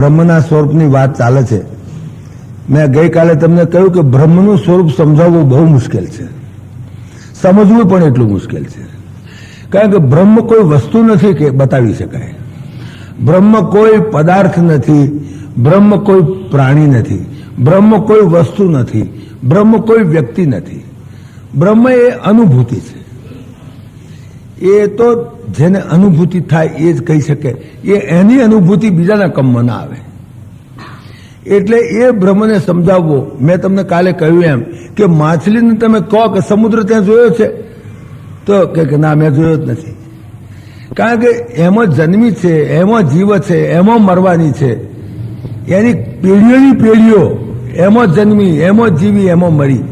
બ્રહ્મના સ્વરૂપની વાત ચાલે છે. મેં ગઈકાલે તમને કહ્યું કે બ્રહ્મનું સ્વરૂપ સમજાવવું બહુ મુશ્કેલ છે, સમજવું પણ એટલું મુશ્કેલ છે. કારણ કે બ્રહ્મ કોઈ વસ્તુ નથી કે બતાવી શકાય, બ્રહ્મ કોઈ પદાર્થ નથી, બ્રહ્મ કોઈ પ્રાણી નથી, બ્રહ્મ કોઈ વસ્તુ નથી, બ્રહ્મ કોઈ વ્યક્તિ નથી. બ્રહ્મ એ અનુભૂતિ છે. એ તો જેને અનુભૂતિ થાય એ જ કહી શકે. એની અનુભૂતિ બીજાના કમમાં ના આવે. એટલે એ બ્રહ્મને સમજાવવો. મેં તમને કાલે કહ્યું એમ કે માછલીને તમે કહો કે સમુદ્ર ત્યાં જોયો છે, તો કે ના મેં જોયો જ નથી. કારણ કે એમાં જન્મી છે, એમાં જીવ છે, એમાં મરવાની છે. એની પેઢીઓની પેઢીઓ એમાં જન્મી, એમાં જીવી, એમાં મરી.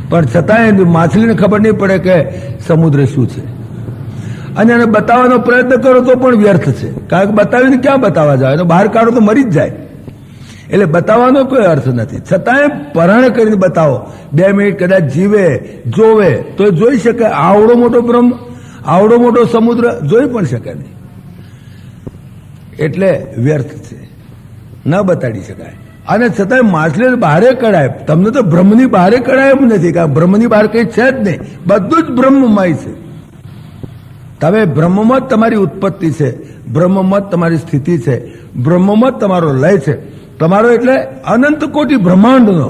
પણ છતાંય માછલીને ખબર નહીં પડે કે સમુદ્ર શું છે. અને એને બતાવવાનો પ્રયત્ન કરો તો પણ વ્યર્થ છે. કારણ કે બતાવીને ક્યાં બતાવવા જાય, એનો બહાર કાઢો તો મરી જ જાય. એટલે બતાવવાનો કોઈ અર્થ નથી. છતાંય પરાણ કરીને બતાવો. 2 મિનિટ કદાચ જીવે, જોવે તો જોઈ શકે. આવડો મોટો બ્રહ્મ, આવડો મોટો સમુદ્ર જોઈ પણ શકે નહીં. એટલે વ્યર્થ છે, ન બતાડી શકાય. અને છતાંય માછલી બહારે કઢાય. તમને તો બ્રહ્મની બહારે કઢાય એમ નથી, કારણ બ્રહ્મની બહાર કઈ છે જ નહીં. બધું જ બ્રહ્મમય છે. તમે બ્રહ્મમાં જ તમારી ઉત્પત્તિ છે, બ્રહ્મમાં જ તમારી સ્થિતિ છે, બ્રહ્મમાં જ તમારો લય છે. તમારો એટલે અનંત કોટી બ્રહ્માંડનો,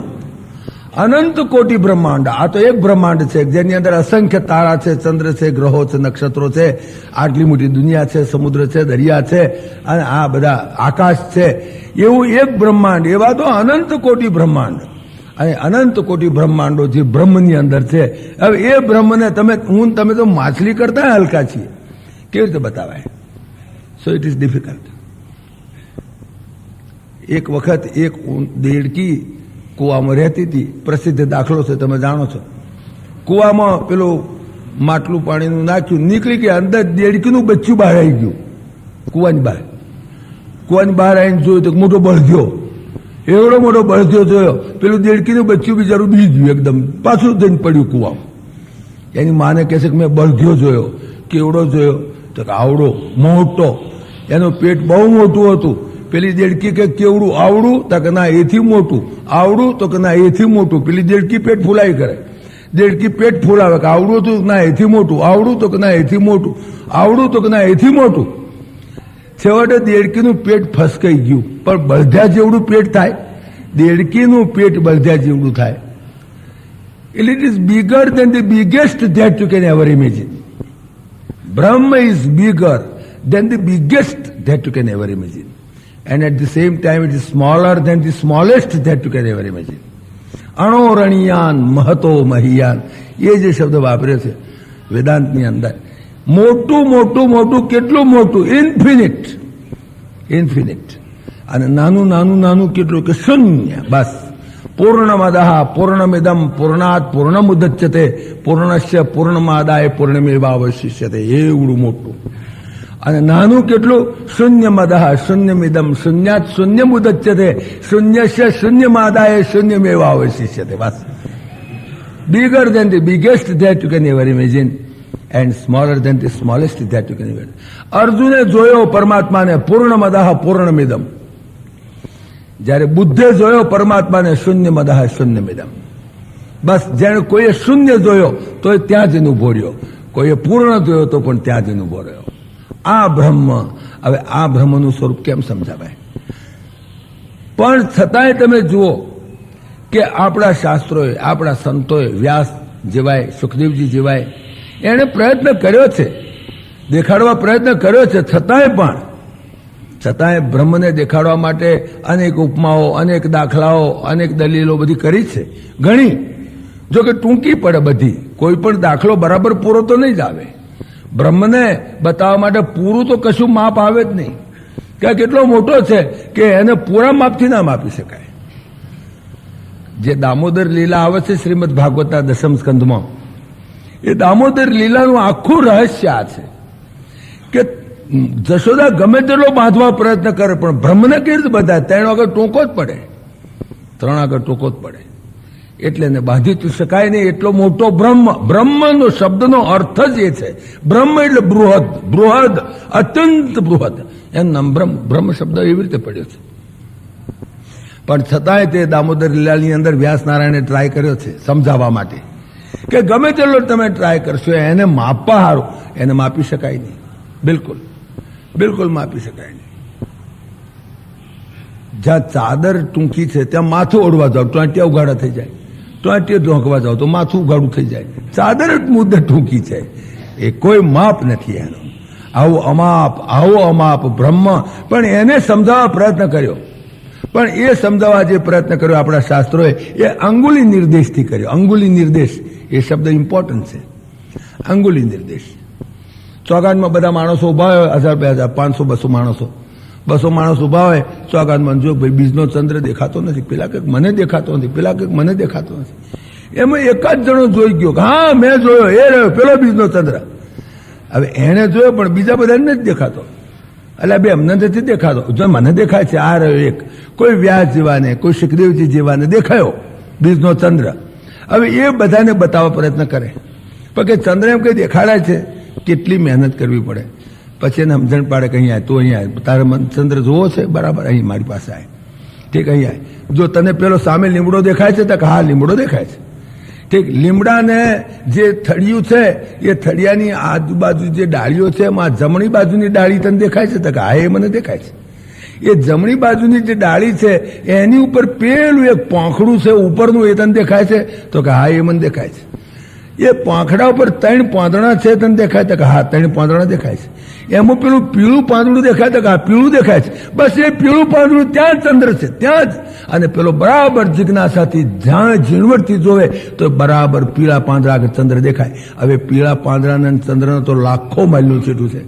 અનંત કોટી બ્રહ્માંડ. આ તો એક બ્રહ્માંડ છે જેની અંદર અસંખ્ય તારા છે, ચંદ્ર છે, ગ્રહો છે, નક્ષત્રો છે, આટલી મોટી દુનિયા છે, સમુદ્ર છે, દરિયા છે, અને આ બધા આકાશ છે. એવું એક બ્રહ્માંડ. એવા તો અનંત કોટી બ્રહ્માંડ. અને અનંત કોટી બ્રહ્માંડો જે બ્રહ્મની અંદર છે. હવે એ બ્રહ્મને તમે તો માછલી કરતા હલકા છીએ, કેવી રીતે બતાવાય? So it is difficult. એક વખત એક દેડકી કૂવામાં રહેતી હતી. પ્રસિદ્ધ દાખલો છે, તમે જાણો છો. કૂવામાં પેલું માટલું પાણીનું નાખ્યું, નીકળી ગયા, અંદર દેડકીનું બચ્ચું બહાર આવી ગયું. કૂવાની બહાર આવીને જોયું તો મોટો બળદ્યો, એવડો મોટો બળદ્યો જોયો. પેલું દેડકીનું બચ્ચું બિચારું બી ગયું, એકદમ પાછું જઈને પડ્યું કૂવામાં. એની માને કહે છે કે મેં બળદ્યો જોયો. કેવડો જોયો? તો કે આવડો મોટો. એનું પેટ બહુ મોટું હતું. પેલી દેડકી કે કેવડું? આવડું? તો કે ના એથી મોટું. આવડું? તો કે ના એથી મોટું. પેલી દેડકી પેટ ફૂલાઈ કરે. દેડકી પેટ ફૂલાવે કે આવડું હતું? ના એથી મોટું. આવડું? તો કે ના એથી મોટું. આવડું? તો કે ના એથી મોટું. છેવટે દેડકીનું પેટ ફસકાઈ ગયું. પણ બળધ્યા જેવડું પેટ થાય, દેડકીનું પેટ બળધ્યા જેવડું થાય. એટલે it is bigger than the biggest that you can ever imagine. Brahman is bigger than the biggest that you can ever imagine. And at the same time it is smaller than the smallest that you can ever imagine. અણોરણિયાન મહતો મહિયાન, એ જે શબ્દ વાપર્યો છે વેદાંતની અંદર. મોટું મોટું મોટું, કેટલું મોટું? ઇન્ફિનિટ. અને નાનું નાનું નાનું કેટલું? કે શૂન્ય. બસ. પૂર્ણમદઃ પૂર્ણમિદં પૂર્ણાત પૂર્ણમુદચ્યતે પૂર્ણસ્ય પૂર્ણમાદાય પૂર્ણમેવાવશિષ્યતે. એવડું મોટું. અને નાનું કેટલું? શૂન્યમદઃ શૂન્યમિદમ શૂન્યાત શૂન્યમુદચ્યતે શૂન્યસ્ય શૂન્યમાદાય શૂન્યમેવાવશિષ્યતે. બસ. Bigger than the biggest that you can ever imagine and smaller than the smallest that you can ever. અર્જુને જોયો પરમાત્માને પૂર્ણમદઃ પૂર્ણમિદમ. જ્યારે બુદ્ધે જોયો પરમાત્માને શૂન્યમદઃ શૂન્યમિદમ. બસ. જેને કોઈએ શૂન્ય જોયો તો ત્યાં જ એનું ભોર્યો, કોઈએ પૂર્ણ જોયો તો પણ ત્યાં જ એનું ભોર્યો. આ બ્રહ્મ. હવે આ બ્રહ્મનું સ્વરૂપ કેમ સમજાવાય? પણ છતાંય તમે જુઓ કે આપણા શાસ્ત્રોએ, આપણા સંતોએ, વ્યાસ જેવાય, સુખદેવજી જેવાય, એણે પ્રયત્ન કર્યો છે, દેખાડવા પ્રયત્ન કર્યો છે. છતાંય બ્રહ્મને દેખાડવા માટે અનેક ઉપમાઓ, અનેક દાખલાઓ, અનેક દલીલો બધી કરી છે, ઘણી. જો કે ટૂંકી પડે બધી. કોઈ પણ દાખલો બરાબર પૂરો તો નહીં જ આવે. બ્રહ્મને બતાવવા માટે પૂરું તો કશું માપ આવે જ નહીં. કે કેટલો મોટો છે કે એને પૂરા માપથી ના માપી શકાય. જે દામોદર લીલા આવે છે શ્રીમદ ભાગવતના 10મ સ્કંધમાં, એ દામોદર લીલાનું આખું રહસ્ય આ છે કે જશોદા ગમે તેટલો બાંધવા પ્રયત્ન કરે પણ બ્રહ્મને કેવી રીતે બધાય? 3 આગળ ટૂંકો જ પડે, 3 આગળ ટૂંકો જ પડે. એટલે એને બાંધી શકાય નહીં. એટલો મોટો બ્રહ્મ. બ્રહ્મનો શબ્દનો અર્થ જ એ છે. બ્રહ્મ એટલે બૃહદ, અત્યંત બૃહદ. એનું નામ બ્રહ્મ શબ્દ એવી રીતે પડ્યો છે. પણ છતાંય તે દામોદર લીલાની અંદર વ્યાસનારાયણે ટ્રાય કર્યો છે સમજાવવા માટે કે ગમે તેટલો તમે ટ્રાય કરશો એને માપવા હારું એને માપી શકાય નહીં. બિલકુલ માપી શકાય નહીં. જ્યાં ચાદર ટૂંકી છે ત્યાં માથું ઓઢવા જાવ તો ત્યાં ઉઘાડા થઈ જાય, તો ઢોંકવા જાવ તો માથું ઉઘાડું થઈ જાય. ચાદર જ મુદ્દે ટૂંકી છે, એ કોઈ માપ નથી એનો. આવો અમાપ બ્રહ્મ, પણ એને સમજાવવા પ્રયત્ન કર્યો. પણ એ સમજાવવા જે પ્રયત્ન કર્યો આપણા શાસ્ત્રોએ એ અંગુલી નિર્દેશથી કર્યો. અંગુલી નિર્દેશ એ શબ્દ ઇમ્પોર્ટન્ટ છે. અંગુલી નિર્દેશ. ચોગાનમાં બધા માણસો ઉભા હોય, 1000, 2000, 500, 200 માણસ ઉભા હોય ચોગાનમાં. જો ભાઈ બીજનો ચંદ્ર દેખાતો નથી, પેલા કંઈક મને દેખાતો નથી, પેલા કંઈક મને દેખાતો નથી. એમાં એક જ જણો જોઈ ગયો કે હા મેં જોયો, એ રહ્યો પેલો બીજનો ચંદ્ર. હવે એને જોયો પણ બીજા બધાને નથી દેખાતો. એટલે બે અમને નથી દેખાતો, જો મને દેખાય છે આ રહ્યો એક. કોઈ વ્યાસ જેવાને, કોઈ સુખદેવજી જેવાને દેખાયો બીજનો ચંદ્ર. હવે એ બધાને બતાવવા પ્રયત્ન કરે પણ કે ચંદ્ર એમ કઈ દેખાડાય છે, કેટલી મહેનત કરવી પડે. પછી એને સમજણ પાડે કે અહીંયા તું અહીંયા તારે ચંદ્ર જોવો છે બરાબર, અહીં મારી પાસે આય, ઠીક અહીંયા. જો તને પેલો સામે લીમડો દેખાય છે તો હા લીમડો દેખાય છે, ઠીક. લીમડાને જે થળિયું છે એ થળિયાની આજુબાજુ જે ડાળીઓ છે એમાં જમણી બાજુની ડાળી તને દેખાય છે તો હા એ મને દેખાય છે. એ જમણી બાજુની જે ડાળી છે એની ઉપર પેલું એક પાંખડું છે ઉપરનું, એ તને દેખાય છે તો કે હા એ મને દેખાય છે. એ પાંખડા ઉપર 3 પાંદડા છે તને દેખાય તો કે હા 3 પાંદડા દેખાય છે. એમાં પેલું પીળું પાંદડું દેખાય તો કે હા પીળું દેખાય છે. બસ એ પીળું પાંદડું ત્યાં ચંદ્ર છે, ત્યાં જ. અને પેલો બરાબર જિજ્ઞાસાથી જ્યાં ઝીણવટથી જોવે તો બરાબર પીળા પાંદડા આગળ ચંદ્ર દેખાય. હવે પીળા પાંદડાને ચંદ્રને તો લાખો માઇલનું છેટું છે.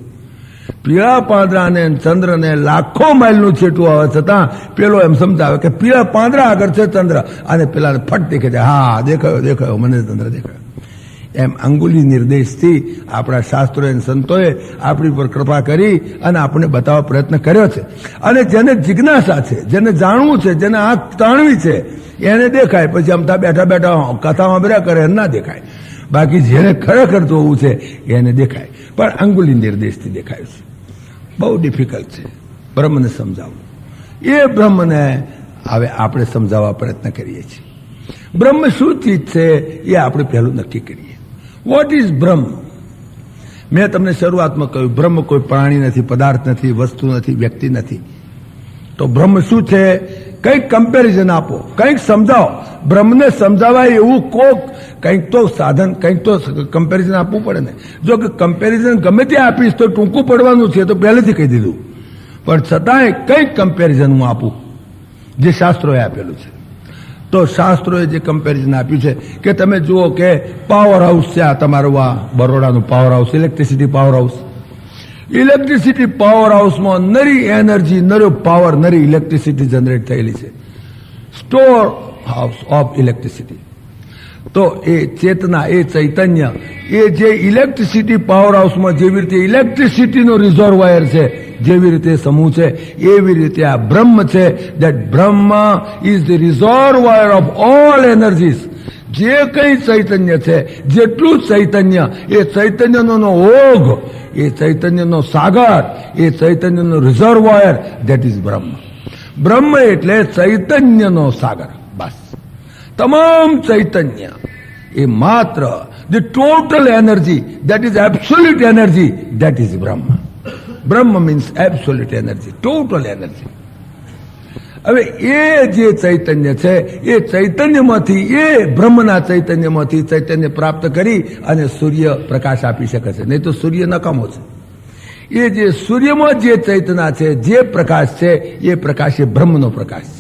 પીળા પાંદડાને ચંદ્રને લાખો માઇલનું છેટું આવે છતાં પેલો એમ સમજાવે કે પીળા પાંદડા આગળ છે ચંદ્ર, અને પેલાને ફટ દેખે છે હા દેખાયો મને ચંદ્ર દેખાયો. એમ અંગુલી નિર્દેશથી આપણા શાસ્ત્રો અને સંતોએ આપણી પર કૃપા કરી અને આપણે બતાવવા પ્રયત્ન કર્યો છે. અને જેને જિજ્ઞાસા છે, જેને જાણવું છે, જેને આંખ તાણવી છે એને દેખાય. પછી અમથા બેઠા કથા સાંભળ્યા કરે ના દેખાય. બાકી જેને ખરેખર જોવું છે એને દેખાય. પણ અંગુલી નિર્દેશથી દેખાય છે. બહુ ડિફિકલ્ટ છે બ્રહ્મને સમજાવવું. એ બ્રહ્મને હવે આપણે સમજાવવા પ્રયત્ન કરીએ છીએ. બ્રહ્મ શું ચીજ છે એ આપણે પહેલું નક્કી કરીએ. વોટ ઇઝ બ્રહ્મ? મેં તમને શરૂઆતમાં કહ્યું બ્રહ્મ કોઈ પ્રાણી નથી, પદાર્થ નથી, વસ્તુ નથી, વ્યક્તિ નથી. તો બ્રહ્મ શું છે? કંઈક કમ્પેરિઝન આપો, કંઈક સમજાવો. બ્રહ્મને સમજાવાય એવું કંઈક તો સાધન, કંઈક તો કમ્પેરિઝન આપવું પડે ને. જો કે કમ્પેરિઝન ગમે તે આપીશ તો ટૂંકું પડવાનું છે, તો પહેલેથી કહી દીધું. પણ છતાંય કંઈક કમ્પેરિઝન હું આપું જે શાસ્ત્રોએ આપેલું છે. તો શાસ્ત્રોએ જે કમ્પેરિઝન આપ્યું છે કે તમે જુઓ કે પાવર હાઉસ છે આ તમારું, આ બરોડાનું power house, electricity power house. Electricity power હાઉસમાં નરી એનર્જી, નરો પાવર, નરી ઇલેક્ટ્રિસિટી જનરેટ થયેલી છે. Store house of electricity. તો એ ચેતના, એ ચૈતન્ય, એ જે ઇલેક્ટ્રિસિટી પાવર હાઉસમાં જેવી રીતે ઇલેક્ટ્રિસિટીનો રિઝર્વાયર છે, જેવી રીતે સમૂહ છે, એવી રીતે આ બ્રહ્મ છે. દેટ બ્રહ્મ is the reservoir of all energies. જે કંઈ ચૈતન્ય છે, જેટલું ચૈતન્ય, એ ચૈતન્યનો ઓઘ, એ ચૈતન્યનો સાગર, એ ચૈતન્યનો રિઝર્વાયર, દેટ ઇઝ બ્રહ્મ. બ્રહ્મ એટલે ચૈતન્યનો સાગર. બસ તમામ ચૈતન્ય એ માત્ર the total energy, that is absolute energy, that is બ્રહ્મ. બ્રહ્મ means absolute energy, total energy. હવે એ જે ચૈતન્ય છે એ ચૈતન્યમાંથી, એ બ્રહ્મના ચૈતન્યમાંથી ચૈતન્ય પ્રાપ્ત કરી અને સૂર્ય પ્રકાશ આપી શકે છે. નહીં તો સૂર્ય નકામો છે. એ જે સૂર્યમાં જે ચૈતન્ય છે, જે પ્રકાશ છે, એ પ્રકાશ એ બ્રહ્મનો પ્રકાશ છે.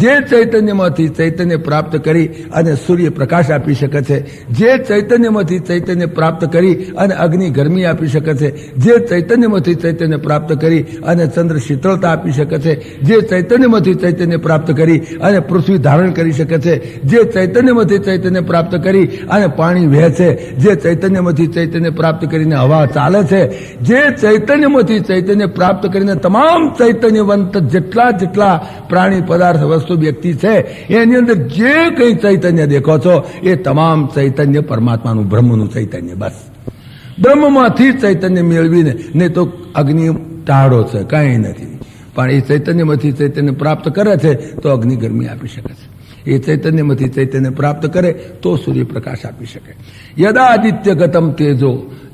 જે ચૈતન્યમાંથી ચૈતન્ય પ્રાપ્ત કરી અને સૂર્ય પ્રકાશ આપી શકે છે, જે ચૈતન્યમાંથી ચૈતન્ય પ્રાપ્ત કરી અને અગ્નિ ગરમી આપી શકે છે, જે ચૈતન્યમાંથી ચૈતન્ય પ્રાપ્ત કરી અને ચંદ્ર શીતળતા આપી શકે છે, જે ચૈતન્યમાંથી ચૈતન્ય પ્રાપ્ત કરી અને પૃથ્વી ધારણ કરી શકે છે, જે ચૈતન્યમાંથી ચૈતન્ય પ્રાપ્ત કરી અને પાણી વહે છે, જે ચૈતન્યમાંથી ચૈતન્ય પ્રાપ્ત કરીને હવા ચાલે છે, જે ચૈતન્યમાંથી ચૈતન્ય પ્રાપ્ત કરીને તમામ ચૈતન્યવંત જેટલા પ્રાણી, પદાર્થ, વ્યક્તિ છે એની અંદર જે કંઈ ચૈતન્ય દેખો છો એ તમામ ચૈતન્ય પરમાત્માનું, બ્રહ્મનું ચૈતન્ય. બસ બ્રહ્મમાંથી ચૈતન્ય મેળવીને, નહીં તો અગ્નિ ટાળો છે, કંઈ નથી. પણ એ ચૈતન્યમાંથી ચૈતન્ય પ્રાપ્ત કરે છે તો અગ્નિ ગરમી આપી શકે છે. એ ચૈતન્યમાંથી ચૈતન્ય પ્રાપ્ત કરે તો સૂર્યપ્રકાશ આપી શકે. યદા આદિત્ય ગતમ તેજો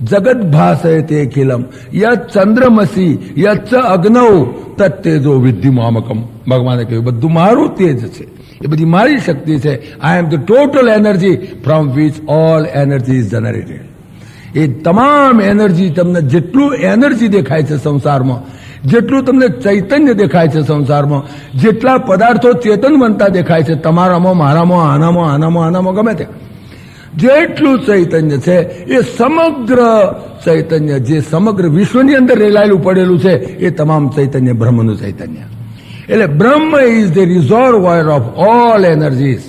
જગત ભાષય તે ખિલમ યત ચંદ્રમસી યત અગ્નૌ તત્તેજો વિદ્ધિ મામકમ. ભગવાને કહ્યું બધું મારું તેજ છે, એ બધી મારી શક્તિ છે. I am the total energy from which all energy is generated. એ તમામ એનર્જી, તમને જેટલું એનર્જી દેખાય છે સંસારમાં, જેટલું તમને ચૈતન્ય દેખાય છે સંસારમાં, જેટલા પદાર્થો ચેતન બનતા દેખાય છે તમારામાં, મારામાં, આનામાં ગમે તે, જેટલું ચૈતન્ય છે એ સમગ્ર ચૈતન્ય, જે સમગ્ર વિશ્વની અંદર રેલાયેલું પડેલું છે, એ તમામ ચૈતન્ય બ્રહ્મનું ચૈતન્ય. એટલે Brahman is the reservoir of all energies.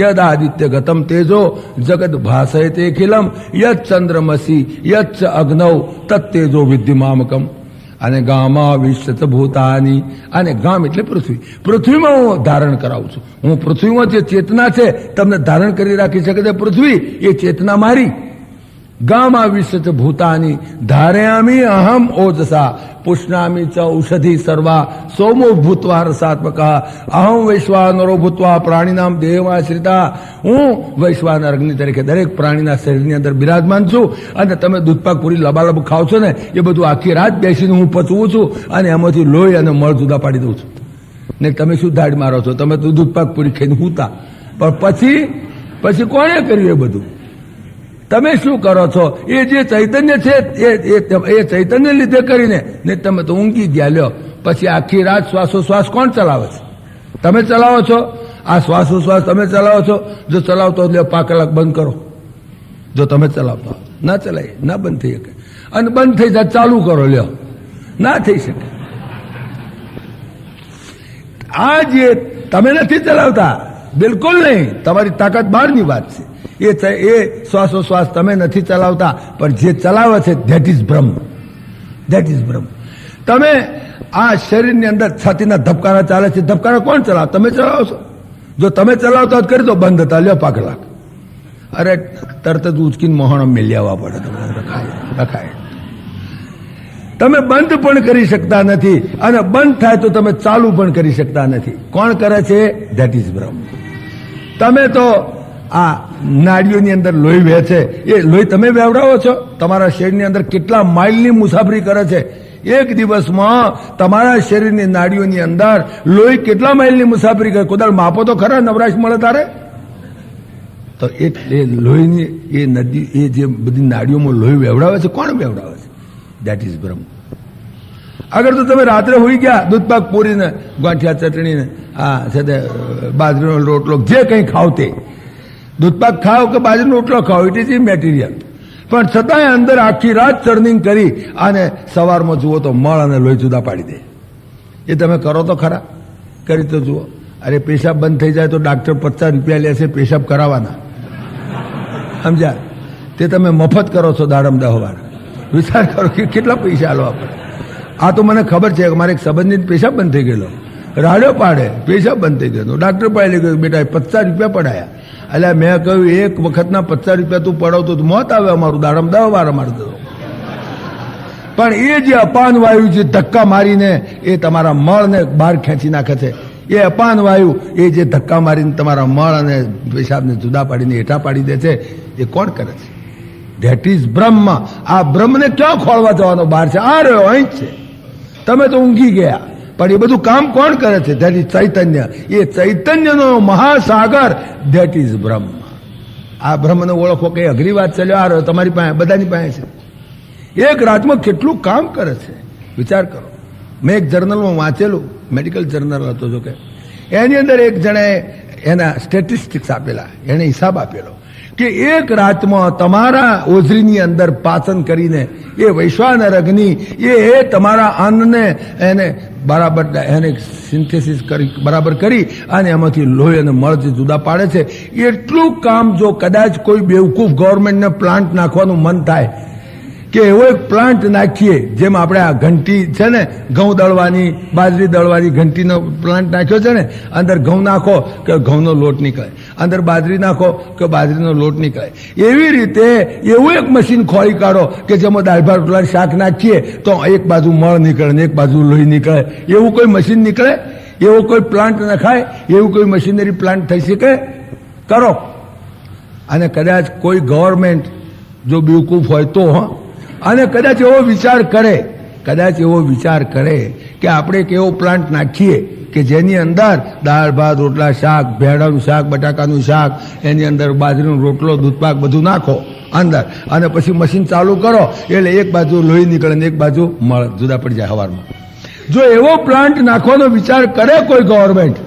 યદ આદિત્ય ગતમ તેજો જગત ભાષય તે ખિલમ યત ચંદ્રમસી યત અગ્નૌ તત્તેજો વિદ્ધિ મામકમ. અને ગામા વિશ્વ ભૂતાની, અને ગામ એટલે પૃથ્વી. પૃથ્વીમાં હું ધારણ કરાવું છું. હું પૃથ્વીમાં જે ચેતના છે તમને ધારણ કરી રાખી શકે છે પૃથ્વી, એ ચેતના મારી. ગામા વિશ્વ ભૂતાની ધારયામી અહમ ઓજસા પુષ્ણામી ચ ઔષધિ સર્વા સોમો ભૂત્વા રસાત્મક અહમ વૈશ્વાનરો ભૂત્વા પ્રાણીનામ દેહમાશ્રિતા. હું વૈશ્વાનર અગ્નિ તરીકે દરેક પ્રાણીના શરીરની અંદર બિરાજમાન છું. અને તમે દૂધપાક પૂરી લબાલબ ખાવ છો ને, એ બધું આખી રાત બેસીને હું પચવું છું અને એમાંથી લોહી અને મળ જુદા પાડી દઉં છું. ને તમે શું દાઢ મારો છો? તમે તો દૂધપાક પૂરી ખાઈને હુંતા, પણ પછી કોણે કર્યું એ બધું? તમે શું કરો છો? એ જે ચૈતન્ય છે એ ચૈતન્ય લીધે કરીને ને તમે તો ઊંઘી ગયા. લ્યો, પછી આખી રાત શ્વાસોશ્વાસ કોણ ચલાવે છે? તમે ચલાવો છો. આ શ્વાસોશ્વાસ તમે ચલાવો છો. જો ચલાવતો લ્યો 5 કલાક બંધ કરો. જો તમે ચલાવતા ના ચલાય, ના બંધ થઈ શકે. અને બંધ થઈ જાય ચાલુ કરો, લ્યો, ના થઈ શકે. આ જે તમે નથી ચલાવતા, બિલકુલ નહીં. તમારી તાકાત બહારની વાત છે. એ શ્વાસોશ્વાસ તમે નથી ચલાવતા, પણ જે ચલાવે છે ધેટ ઇઝ બ્રહ્મ. ધેટ ઇઝ બ્રહ્મ. તમે આ શરીરની અંદર છાતીના ધબકારા ચાલે છે, ધબકારા કોણ ચલાવે? તમે ચલાવો છો. જો તમે ચલાવતા જ કરી દો બંધ હતા, લ્યો 5 કલાક. અરે તરત જ ઉચકીને મોહણો મેલી આવવા પડે, તમને રખાય. તમે બંધ પણ કરી શકતા નથી, અને બંધ થાય તો તમે ચાલુ પણ કરી શકતા નથી. કોણ કરે છે? ધેટ ઇઝ બ્રહ્મ. તમે તો આ નાડીઓની અંદર લોહી વહે છે, એ લોહી તમે વહેવડાવો છો. તમારા શરીરની અંદર કેટલા માઇલની મુસાફરી કરે છે. એક દિવસમાં તમારા શરીરની નાડીઓની અંદર લોહી કેટલા માઇલની મુસાફરી કરે? કોદાળ માપો તો ખરા, નવરાશ મળે તારે. તો એ લોહીની એ નદી, એ જે બધી નાડીઓમાં લોહી વહેવડાવે છે, કોણ વહેવડાવે છે? ધેટ ઇઝ બ્રહ્મ. અગર તો તમે રાત્રે હોઈ ગયા દૂધપાક પૂરીને, ગાંઠિયા ચટણીને, આ છે તે બાજરીનો રોટલો, જે કંઈ ખાવ તે, દૂધપાક ખાઓ કે બાજરીનો રોટલો ખાઓ, ઇટ ઇઝ ઇમેટિરિયલ. પણ છતાંય અંદર આખી રાત ચર્નિંગ કરી અને સવારમાં જુઓ તો મળ અને લોહી જુદા પાડી દે. એ તમે કરો તો ખરા? કરી તો જુઓ. અરે પેશાબ બંધ થઈ જાય તો ડાક્ટર 50 રૂપિયા લે છે પેશાબ કરાવવાના, સમજ્યા? તે તમે મફત કરો છો દાડમ 10 વાર. વિચાર કરો કે કેટલા પૈસા આલો આપણે. આ તો મને ખબર છે કે મારે એક સંબંધી પેશાબ બંધ થઈ ગયેલો, રાડ્યો પાડે, પેશાબ બંધ થઈ ગયો. ડાક્ટર પાસે ગયો, બેટા 50 રૂપિયા પડાયા. એટલે મેં કહ્યું એક વખતના 50 રૂપિયા તું પડાવતો તો મોત આવે અમારું, દાડમ 10 વાર અમારે દો. પણ એ જે અપાન વાયુ જે ધક્કા મારીને એ તમારા મળને બહાર ખેંચી નાખે છે, એ અપાન વાયુ એ જે ધક્કા મારીને તમારા મળ અને પેશાબને જુદા પાડીને હેઠા પાડી દે છે, એ કોણ કરે છે? ધેટ ઇઝ બ્રહ્મ. આ બ્રહ્મને ક્યાં ખોળવા જવાનો બહાર છે? આ રહ્યો, અહીં જ છે. તમે તો ઊંઘી ગયા, પણ એ બધું કામ કોણ કરે છે? ધેટ ઇઝ ચૈતન્ય. એ ચૈતન્યનો મહાસાગર ધેટ ઇઝ બ્રહ્મ. આ બ્રહ્મને ઓળખો કઈ અઘરી વાત છે? આ રહ્યો તમારી પાસે, બધાની પાસે છે. એક રાતમાં કેટલું કામ કરે છે, વિચાર કરો. મેં એક જર્નલમાં વાંચેલું, મેડિકલ જર્નલ હતો જો કે, એની અંદર એક જણે એના સ્ટેટિસ્ટિક્સ આપેલા, એને હિસાબ આપેલો કે એક રાતમાં તમારા ઓઝરીની અંદર પાચન કરીને એ વૈશ્વાનર અગ્નિ એ તમારા અન્નને એને બરાબર એને સિન્થેસિસ કરી બરાબર કરી અને એમાંથી લોહી અને મળ જે જુદા પાડે છે. એટલું કામ જો કદાચ કોઈ બેવકૂફ ગવર્મેન્ટને પ્લાન્ટ નાખવાનું મન થાય કે એવો એક પ્લાન્ટ નાખીએ, જેમ આપણે આ ઘંટી છે ને, ઘઉં દળવાની, બાજરી દળવાની ઘંટીનો પ્લાન્ટ નાખ્યો છે ને, અંદર ઘઉં નાખો કે ઘઉંનો લોટ નીકળે, અંદર બાજરી નાખો કે બાજરીનો લોટ નીકળે. એવી રીતે એવું એક મશીન ખોળી કાઢો કે જેમાં દાળ ભાત રોટલા શાક નાખીએ તો એક બાજુ મળ નીકળે ને એક બાજુ લોહી નીકળે. એવું કોઈ મશીન નીકળે? એવો કોઈ પ્લાન્ટ નખાય? એવું કોઈ મશીનરી પ્લાન્ટ થઈ શકે? કરો. અને કદાચ કોઈ ગવર્મેન્ટ જો બેવકૂફ હોય તો, અને કદાચ એવો વિચાર કરે કે આપણે એક એવો પ્લાન્ટ નાખીએ કે જેની અંદર દાળ ભાત રોટલા શાક, ભેળાનું શાક, બટાકાનું શાક, એની અંદર બાજરીનો રોટલો, દૂધપાક બધું નાખો અંદર, અને પછી મશીન ચાલુ કરો એટલે એક બાજુ લોહી નીકળે ને એક બાજુ મળ જુદા પડી જાય હવારમાં. જો એવો પ્લાન્ટ નાખવાનો વિચાર કરે કોઈ ગવર્મેન્ટ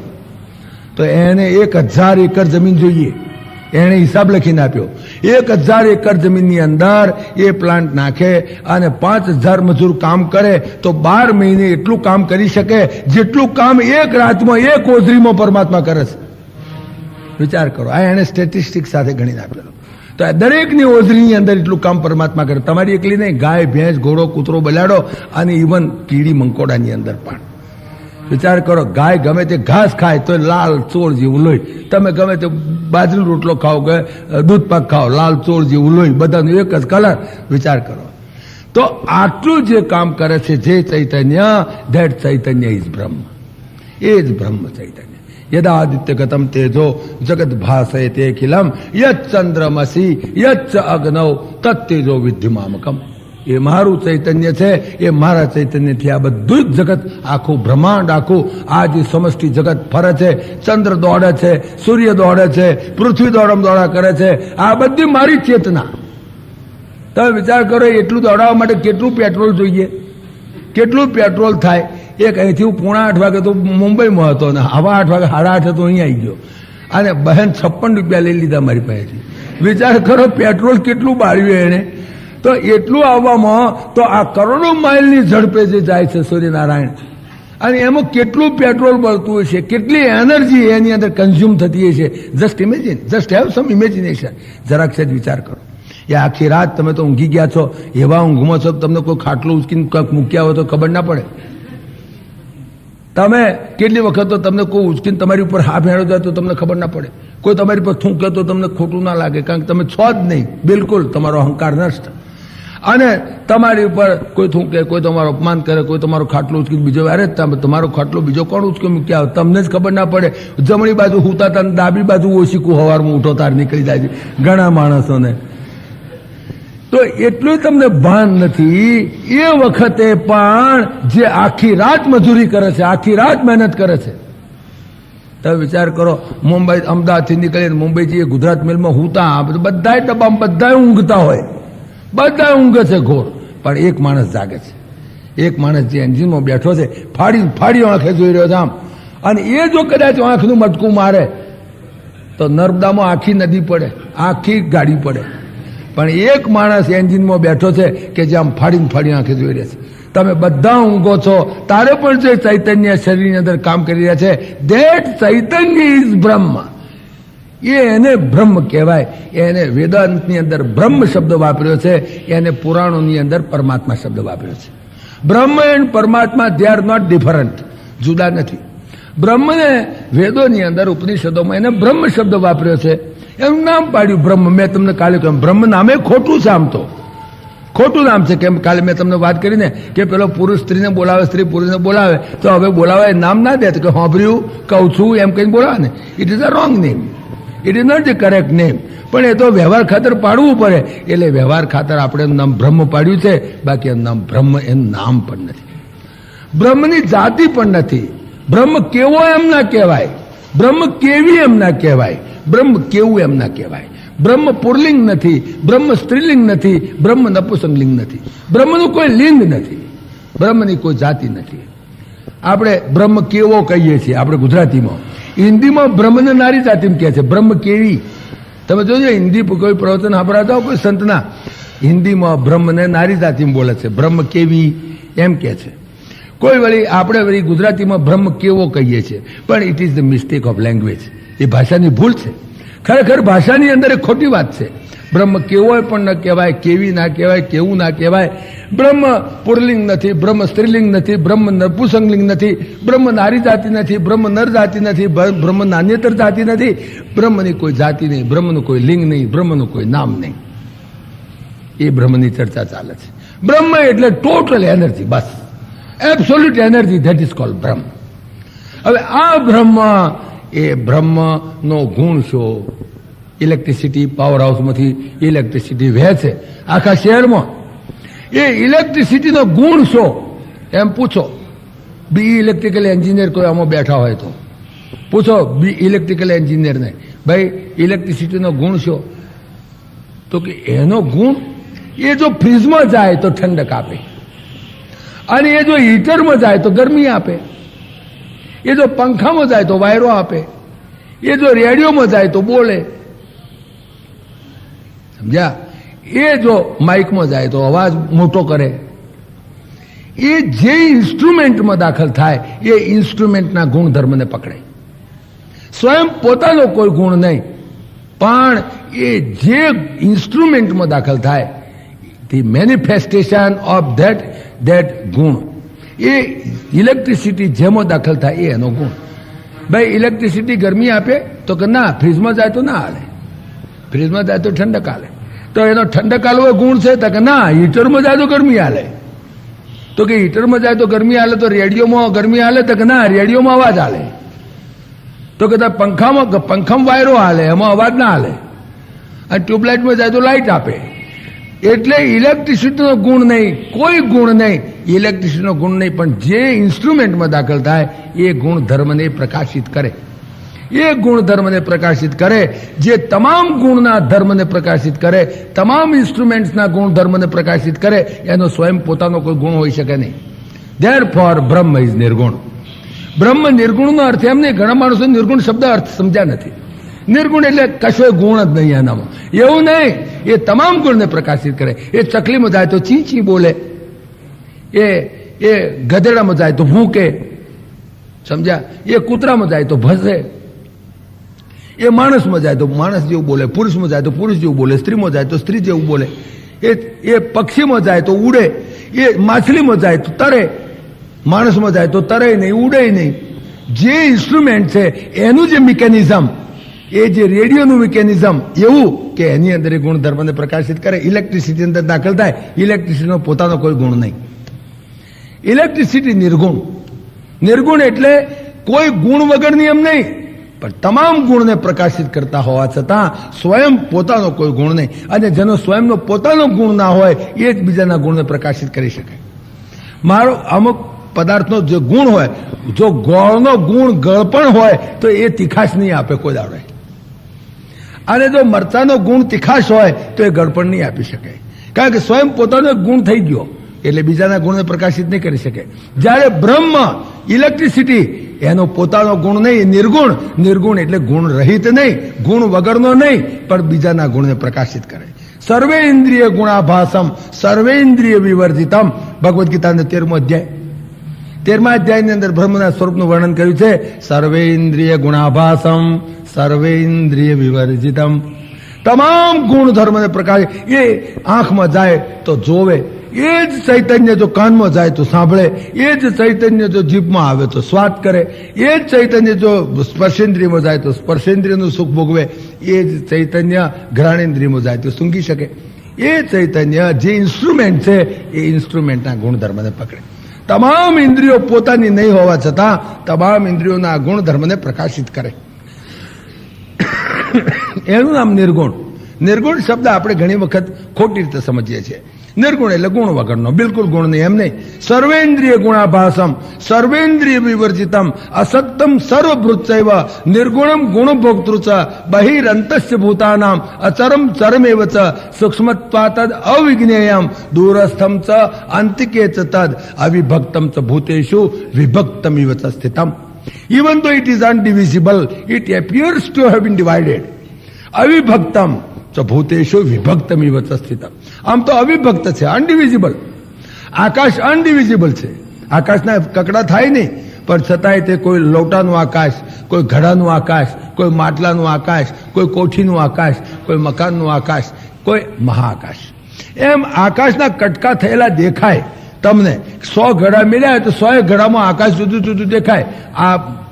તો એને 1000 એકર જમીન જોઈએ. એણે હિસાબ લખીને આપ્યો. 1000 એકર જમીનની અંદર એ પ્લાન્ટ નાખે અને 5000 મજૂર કામ કરે તો 12 મહિને એટલું કામ કરી શકે જેટલું કામ એક રાતમાં, એક ઓઝરીમાં પરમાત્મા કરે છે. વિચાર કરો. આ એને સ્ટેટિસ્ટિક્સ સાથે ગણીને આપેલો. તો આ દરેકની ઓઝરીની અંદર એટલું કામ પરમાત્મા કરે. તમારી એકલી નહીં, ગાય, ભેંસ, ઘોડો, કૂતરો, બલાડો અને ઇવન કીડી મંકોડાની અંદર પણ. વિચાર કરો, ગાય ગમે તે ઘાસ ખાય તો લાલ ચોળ જેવું લોહી, તમે ગમે તે બાજરીનો રોટલો ખાઓ કે દૂધપાક ખાઓ, લાલ ચોળ જેવું લોહી, બધાનું એક જ કલર. વિચાર કરો. તો આટલું જે કામ કરે છે જે ચૈતન્ય, ધેટ ચૈતન્ય ઇઝ બ્રહ્મ. એ જ બ્રહ્મ ચૈતન્ય. યદાદિત્ય ગતમ તેજો જગત ભાસયતે અખિલમ યચ્ ચંદ્રમસી યચ્ચ અગ્નૌ તત્તેજો વિદ્યુમામકમ. એ મારું ચૈતન્ય છે, એ મારા ચૈતન્યથી આ બધું જ જગત, આખું બ્રહ્માંડ, આખું આ જે સમષ્ટિ જગત ફરે છે. ચંદ્ર દોડે છે, સૂર્ય દોડે છે, પૃથ્વી દોડા કરે છે. આ બધી મારી ચેતના. તમે વિચાર કરો, એટલું દોડાવવા માટે કેટલું પેટ્રોલ જોઈએ, કેટલું પેટ્રોલ થાય. એક અહીંથી હું 7:30 વાગે તો મુંબઈમાં હતો ને 8:15 વાગે 8:30 તો અહીંયા આવી ગયો, અને બહેન 56 રૂપિયા લઈ લીધા મારી પાસેથી. વિચાર કરો પેટ્રોલ કેટલું બાળ્યું એને. તો એટલું આવવામાં તો આ કરોડો માઇલની ઝડપે જે જાય છે સૂર્યનારાયણ, અને એમાં કેટલું પેટ્રોલ બળતું હશે, કેટલી એનર્જી એની અંદર કન્ઝ્યુમ થતી હશે. Just imagine, just have sum imagination. જરાક સેજ વિચાર કરો. એ આખી રાત તમે તો ઊંઘી ગયા છો, એવા ઊંઘમાં છો તમને કોઈ ખાટલું ઉચકીને કંઈક મૂક્યા હોય તો ખબર ના પડે. તમે કેટલી વખત તો તમને કોઈ ઉચકીને તમારી ઉપર હાથ હેડો જાય તો તમને ખબર ના પડે. કોઈ તમારી પર થૂંકે તો તમને ખોટું ના લાગે, કારણ કે તમે છો જ નહીં, બિલકુલ તમારો અહંકાર નષ્ટ. અને તમારી ઉપર કોઈ થૂંકે, કોઈ તમારું અપમાન કરે, કોઈ તમારો ખાટલો ઉચકીને બીજો, અરે તમારો ખાટલો બીજો કોણ ઉચકે મૂક્યા આવે તમને જ ખબર ના પડે. જમણી બાજુ હુતા હતા, ડાબી બાજુ ઓશીકું હવારમાં ઉઠો તાર નીકળી જાય છે ઘણા માણસોને. તો એટલું તમને ભાન નથી. એ વખતે પણ જે આખી રાત મજૂરી કરે છે, આખી રાત મહેનત કરે છે. તમે વિચાર કરો, મુંબઈ, અમદાવાદથી નીકળીને મુંબઈ જઈએ, ગુજરાત મેલમાં હુતા, બધાય ડબ્બામાં બધાય ઊંઘતા હોય, બધા ઊંઘે છે ઘોર, પણ એક માણસ જાગે છે. એક માણસ જે એન્જિનમાં બેઠો છે, ફાડી આંખે જોઈ રહ્યો છે આમ, અને એ જો કદાચ આંખનું મટકું મારે તો નર્મદામાં આખી નદી પડે, આખી ગાડી પડે. પણ એક માણસ એન્જિનમાં બેઠો છે કે જે આમ ફાડી આંખે જોઈ રહ્યા છે. તમે બધા ઊંઘો છો, તારે પણ જે ચૈતન્ય શરીરની અંદર કામ કરી રહ્યા છે, ધેટ ચૈતન્ય ઇઝ બ્રહ્મ. એને બ્રહ્મ કહેવાય. એને વેદાંતની અંદર બ્રહ્મ શબ્દ વાપર્યો છે, એને પુરાણોની અંદર પરમાત્મા શબ્દ વાપર્યો છે. બ્રહ્મ એન્ડ પરમાત્મા દે આર નોટ ડિફરન્ટ, જુદા નથી. બ્રહ્મને વેદોની અંદર, ઉપનિષદોમાં એને બ્રહ્મ શબ્દ વાપર્યો છે, એનું નામ પાડ્યું બ્રહ્મ. મેં તમને કાલે કહ્યું, બ્રહ્મ નામે ખોટું છે, આમ તો ખોટું નામ છે. કેમ કાલે મેં તમને વાત કરીને કે પેલો પુરુષ સ્ત્રીને બોલાવે, સ્ત્રી પુરુષને બોલાવે, તો હવે બોલાવે નામ ના દે તો કે સાંભળ્યું, કહું છું એમ કહીને બોલાવે ને. It is a wrong name, it is not the correct name. પણ એ તો વ્યવહાર ખાતર પાડવું પડે, એટલે વ્યવહાર ખાતર આપણે નામ બ્રહ્મ પાડ્યું છે. બાકી એનું નામ બ્રહ્મ, એનું નામ પણ નથી, બ્રહ્મની જાતિ પણ નથી. બ્રહ્મ કેવો એમ ના કહેવાય, બ્રહ્મ કેવી એમ ના કહેવાય, બ્રહ્મ કેવું એમ ના કહેવાય. બ્રહ્મ પુરલિંગ નથી, બ્રહ્મ સ્ત્રીલિંગ નથી, બ્રહ્મ નપુંસકલિંગ નથી, બ્રહ્મનું કોઈ લિંગ નથી, બ્રહ્મની કોઈ જાતિ નથી. આપણે બ્રહ્મ કેવો કહીએ છીએ આપણે ગુજરાતીમાં, હિન્દીમાં બ્રહ્મને નારી જાતિમાં કહે છે. બ્રહ્મ કેવી, તમે જોજો હિન્દી કોઈ પ્રવચન સાંભળાતા હો કોઈ સંતના, હિન્દીમાં બ્રહ્મને નારી જાતિમાં બોલે છે, બ્રહ્મ કેવી એમ કહે છે. કોઈ વળી આપણે વળી ગુજરાતીમાં બ્રહ્મ કેવો કહીએ છીએ, પણ it is the mistake of language. એ ભાષાની ભૂલ છે. ખરેખર ભાષાની અંદર એક ખોટી વાત છે. બ્રહ્મ કેવોય પણ ન કહેવાય, કેવી ના કહેવાય, કેવું ના કહેવાય. બ્રહ્મ પુરલિંગ નથી, બ્રહ્મ સ્ત્રીલિંગ નથી, બ્રહ્મ નપુંસકલિંગ નથી, બ્રહ્મ નારી જાતિ નથી, બ્રહ્મ નર જાતિ નથી, બ્રહ્મ નાન્યતર જાતિ નથી. બ્રહ્મની કોઈ જાતિ નહીં, બ્રહ્મનું કોઈ લિંગ નહીં, બ્રહ્મનું કોઈ નામ નહીં. એ બ્રહ્મની ચર્ચા ચાલે છે. બ્રહ્મ એટલે total energy, bus absolute energy, that is called બ્રહ્મ. હવે આ બ્રહ્મ, એ બ્રહ્મનો ગુણ શું? ઇલેક્ટ્રિસિટી પાવર હાઉસમાંથી ઇલેક્ટ્રિસિટી વહે છે આખા શહેરમાં. એ ઇલેક્ટ્રિસિટીનો ગુણ શું એમ પૂછો. બી ઇલેક્ટ્રિકલ એન્જિનિયર કોઈ આમાં બેઠા હોય તો પૂછો બી ઇલેક્ટ્રિકલ એન્જિનિયરને, ભાઈ ઇલેક્ટ્રિસિટીનો ગુણ શું? તો કે એનો ગુણ, એ જો ફ્રીજમાં જાય તો ઠંડક આપે, અને એ જો હીટરમાં જાય તો ગરમી આપે, એ જો પંખામાં જાય તો વાયરો આપે, એ જો રેડિયોમાં જાય તો બોલે, સમજ્યા? એ જો માઇકમાં જાય તો અવાજ મોટો કરે. એ જે ઇન્સ્ટ્રુમેન્ટમાં દાખલ થાય એ ઇન્સ્ટ્રુમેન્ટના ગુણધર્મને પકડે. સ્વયં પોતાનો કોઈ ગુણ નહીં, પણ એ જે ઇન્સ્ટ્રુમેન્ટમાં દાખલ થાય, ધી મેનિફેસ્ટેશન ઓફ ધેટ ગુણ, એ ઇલેક્ટ્રિસિટી જેમાં દાખલ થાય એ એનો ગુણ. ભાઈ ઇલેક્ટ્રિસિટી ગરમી આપે તો કે ના, ફ્રીજમાં જાય તો ના હાલે, ફ્રીજમાં જાય તો ઠંડક હાલે. તો એનો ઠંડક હાલવો ગુણ છે? તો કે ના, હીટરમાં જાય તો ગરમી હાલે. તો કે હીટરમાં જાય તો ગરમી હાલે, તો રેડિયોમાં ગરમી હાલે? તો કે ના, રેડિયોમાં અવાજ હાલે. તો કે પંખામાં વાયરો હાલે, એમાં અવાજ ના હાલે. અને ટ્યુબલાઇટમાં જાય તો લાઇટ આપે. એટલે ઇલેક્ટ્રિસિટીનો ગુણ નહીં, કોઈ ગુણ નહીં, ઇલેક્ટ્રિસિટીનો ગુણ નહીં, પણ જે ઇન્સ્ટ્રુમેન્ટમાં દાખલ થાય એ ગુણધર્મને પ્રકાશિત કરે. એ ગુણધર્મને પ્રકાશિત કરે, જે તમામ ગુણના ધર્મને પ્રકાશિત કરે, તમામ ઇન્સ્ટ્રુમેન્ટ્સના ગુણધર્મને પ્રકાશિત કરે, એનો સ્વયં પોતાનો કોઈ ગુણ હોઈ શકે નહીં. ધેરફોર બ્રહ્મ ઇઝ નિર્ગુણ. બ્રહ્મ નિર્ગુણનો અર્થ એમ નહીં, ઘણા માણસો નિર્ગુણ શબ્દ અર્થ સમજ્યા નથી. નિર્ગુણ એટલે કશો ગુણ જ નહીં એનામાં, એવું નહીં. એ તમામ ગુણને પ્રકાશિત કરે. એ ચકલીમાં જાય તો ચી ચી બોલે, એ ગધેડામાં જાય તો ભૂકે, સમજ્યા? એ કૂતરામાં જાય તો ભસે, એ માણસમાં જાય તો માણસ જેવું બોલે, પુરુષમાં જાય તો પુરુષ જેવું બોલે, સ્ત્રીમાં જાય તો સ્ત્રી જેવું બોલે, એ પક્ષીમાં જાય તો ઉડે, એ માછલીમાં જાય તો તરે, માણસમાં જાય તો તરે નહીં, ઉડે નહીં. જે ઇન્સ્ટ્રુમેન્ટ છે એનું જે મિકેનિઝમ, એ જે રેડિયોનું મિકેનિઝમ એવું કે એની અંદર એ ગુણધર્મને પ્રકાશિત કરે. ઇલેક્ટ્રિસિટી અંદર દાખલ થાય, ઇલેક્ટ્રિસિટીનો પોતાનો કોઈ ગુણ નહીં. ઇલેક્ટ્રિસિટી નિર્ગુણ. નિર્ગુણ એટલે કોઈ ગુણ વગરની એમ નહીં, પણ તમામ ગુણને પ્રકાશિત કરતા હોવા છતાં સ્વયં પોતાનો કોઈ ગુણ નહીં. અને જેનો સ્વયંનો પોતાનો ગુણ ના હોય એ જ બીજાના ગુણને પ્રકાશિત કરી શકે. મારો અમુક પદાર્થનો જે ગુણ હોય, જો ગોળનો ગુણ ગળપણ હોય તો એ તીખાશ નહીં આપે કોઈ દાડે. અને જો મરચાનો ગુણ તીખાશ હોય તો એ ગળપણ નહીં આપી શકે, કારણ કે સ્વયં પોતાનો એક ગુણ થઈ ગયો, એટલે બીજાના ગુણને પ્રકાશિત નહીં કરી શકે. જ્યારે બ્રહ્મ ઇલેક્ટ્રિસિટી, એનો પોતાનો ગુણ નહીં, નિર્ગુણ. નિર્ગુણ એટલે ગુણ રહિત નહીં, ગુણ વગરનો નહીં, પણ બીજાના ગુણને પ્રકાશિત કરે. સર્વેન્દ્રિય ગુણાભાસમ સર્વેન્દ્રિય વિવર્જિતમ. ભગવદ્ ગીતાનો 13મો અધ્યાય, 13મા અધ્યાયની અંદર બ્રહ્મના સ્વરૂપનું વર્ણન કર્યું છે. સર્વેન્દ્રિય ગુણાભાસમ સર્વેન્દ્રિય વિવર્જિતમ. તમામ ગુણ ધર્મને પ્રકાશ. એ આંખમાં જાય તો જોવે, એ જ ચૈતન્ય જો કાનમાં જાય તો સાંભળે, એ જ ચૈતન્ય જો જીભમાં આવે તો સ્વાદ કરે, એ જ ચૈતન્ય જો સ્પર્શેન્દ્રિયમાં જાય તો સ્પર્શેન્દ્રિયનું સુખ ભોગવે, એ જ ચૈતન્ય ઘ્રાણેન્દ્રિયમાં જાય તો સૂંઘી શકે. એ ચૈતન્ય જે ઇન્સ્ટ્રુમેન્ટ છે એ ઇન્સ્ટ્રુમેન્ટના ગુણધર્મને પકડે. તમામ ઇન્દ્રિયો પોતાની નહીં હોવા છતાં તમામ ઇન્દ્રિયોના ગુણધર્મને પ્રકાશિત કરે. એનું નામ નિર્ગુણ. નિર્ગુણ શબ્દ આપણે ઘણી વખત ખોટી રીતે સમજીએ છીએ. નિર્ગુણ એટલે ગુણ વગરનો, બિલકુલ ગુણ નહીં, એમ નહીં. સર્વેન્દ્રિય ગુણાભાસમ સર્વેન્દ્રિય વિવર્જિતમ અસક્તમ સર્વભૃતૈવ નિર્ગુણમ ગુણભોક્તૃ ચ બહિરંતસ્ય ભૂતાનામ અચરમ ચરમેવ ચ સૂક્ષ્મત્વાતદ અવિજ્ઞેયમ દૂરસ્થમ ચ અંતિકે ચ તદ અવિભક્તમ ચ ભૂતેષુ વિભક્તમિવ ચ સ્થિતમ. Even though it is undivisible, it appears to have been divided. અવિભક્તમ ચ ભૂતેષુ વિભક્તમિવ ચ સ્થિતમ. આમ તો અવિભક્ત છે, અનડિવિઝિબલ. આકાશ અનડિવિઝિબલ છે, આકાશના કકડા થાય નહીં, પણ છતાંય તે કોઈ લોટાનું આકાશ, કોઈ ઘડાનું આકાશ, કોઈ માટલાનું આકાશ, કોઈ કોઠીનું આકાશ, કોઈ મકાનનું આકાશ, કોઈ મહાઆકાશ. એમ આકાશના કટકા થયેલા દેખાય તમને. 100 ઘડા મળ્યા તો 100 ઘડામાં આકાશ જુદું જુદું દેખાય.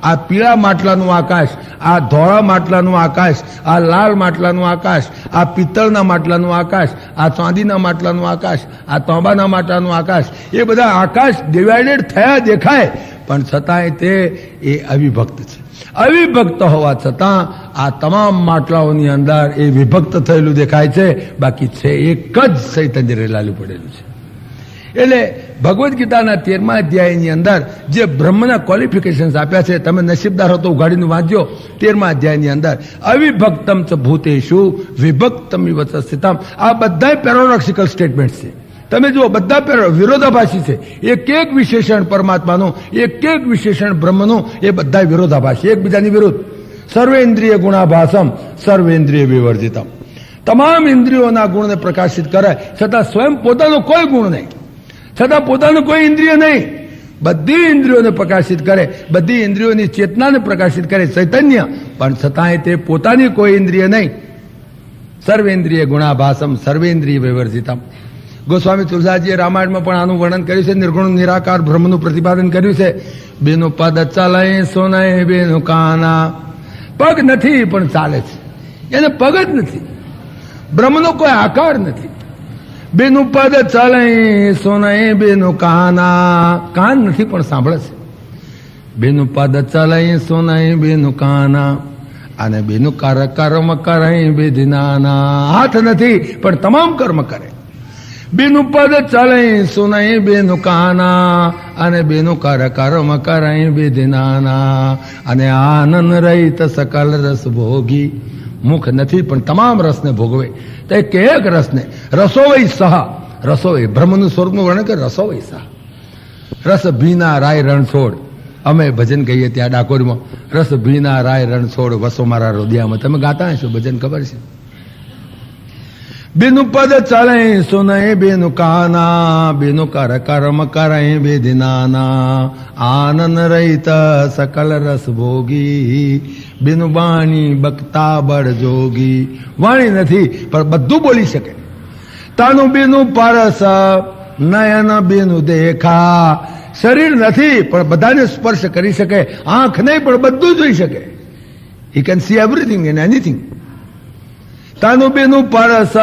આ પીળા માટલાનું આકાશ, આ ધોળા માટલાનું આકાશ, આ લાલ માટલાનું આકાશ, આ પિત્તળના માટલાનું આકાશ, આ ચાંદીના માટલાનું આકાશ, આ તાંબાના માટલાનું આકાશ, એ બધા આકાશ ડિવાઇડેડ થયા દેખાય, પણ છતાંય તે એ અવિભક્ત છે. અવિભક્ત હોવા છતાં આ તમામ માટલાઓની અંદર એ વિભક્ત થયેલું દેખાય છે, બાકી છે એક જ ચૈતન્ય રેલાલું પડેલું છે. એટલે ભગવદ્ ગીતાના 13મા અધ્યાયની અંદર જે બ્રહ્મના ક્વોલિફિકેશન્સ આપ્યા છે, તમે નસીબદાર હતો ઉઘાડીને વાંચજો. 13મા અધ્યાયની અંદર અવિભક્તમ ચ ભૂતેષુ વિભક્તમ ઇવ ચ સ્થિતમ. આ બધા પેરાડોક્સિકલ સ્ટેટમેન્ટ છે. તમે જુઓ, બધા વિરોધાભાસી છે. એક એક વિશેષણ પરમાત્માનું, એક એક વિશેષણ બ્રહ્મનું, એ બધા વિરોધાભાસી, એકબીજાની વિરુદ્ધ. સર્વેન્દ્રિય ગુણાભાસમ સર્વેન્દ્રિય વિવર્જિતમ. તમામ ઇન્દ્રિયોના ગુણને પ્રકાશિત કરે, છતાં સ્વયં પોતાનો કોઈ ગુણ નહીં, છતાં પોતાનું કોઈ ઇન્દ્રિય નહીં. બધી ઇન્દ્રિયોને પ્રકાશિત કરે, બધી ઇન્દ્રિયોની ચેતનાને પ્રકાશિત કરે ચૈતન્ય, પણ છતાંય તે પોતાની કોઈ ઇન્દ્રિય નહીં. સર્વેન્દ્રિય ગુણાભાસમ સર્વેન્દ્રિય વિવર્જિતમ. ગોસ્વામી તુલસાજીએ રામાયણમાં પણ આનું વર્ણન કર્યું છે. નિર્ગુણ નિરાકાર બ્રહ્મનું પ્રતિપાદન કર્યું છે. બેનું પદ ચલાય સોનાય બેનું કાના. પગ નથી પણ ચાલે છે, એને પગ જ નથી. બ્રહ્મનો કોઈ આકાર નથી. બેનું પદ ચાલે સોનાય બેનું કાના. કાન નથી પણ સાંભળે છે. બેનું પદ ચાલે સોનાય બેનું કાના. અને બેનું કર્મ કરે બેદિનાના. હાથ નથી પણ તમામ કર્મ કરે. બેનું પદ ચાલે સોનાય બેનું કાના. અને બેનું કર્મ કરે બેદિનાના. અને આનંદ રહિત સકલ રસ ભોગી. મુખ નથી પણ તમામ રસને ભોગવે. તો એક એક રસને રસોવઈ સહ. રસોવઈ બ્રહ્મનું સ્વરૂપનું વર્ણન કરે. રસોવઈ સહ. રસ ભીના રાય રણછોડ. અમે ભજન કહીએ ત્યાં ડાકોરમાં, રસ ભીના રાય રણછોડ વસો મારા રોદિયામાં. તમે ગાતા હશો ભજન, ખબર છે. બેનું પદ ચાલે સોનાય બેનું કાના. બેનું કર્મ કરે બેદિનાના. આનંદ રહિત સકલ રસ ભોગી. બેનું વાણી બકતા બળ જોગી. વાણી નથી પણ બધું બોલી શકે. તાનું બેનું પારસ નયન બેનું દેખા. શરીર નથી પણ બધાને સ્પર્શ કરી શકે. આંખ નહીં પણ બધું જોઈ શકે. He can see everything and anything. તાનું બેનું પરસ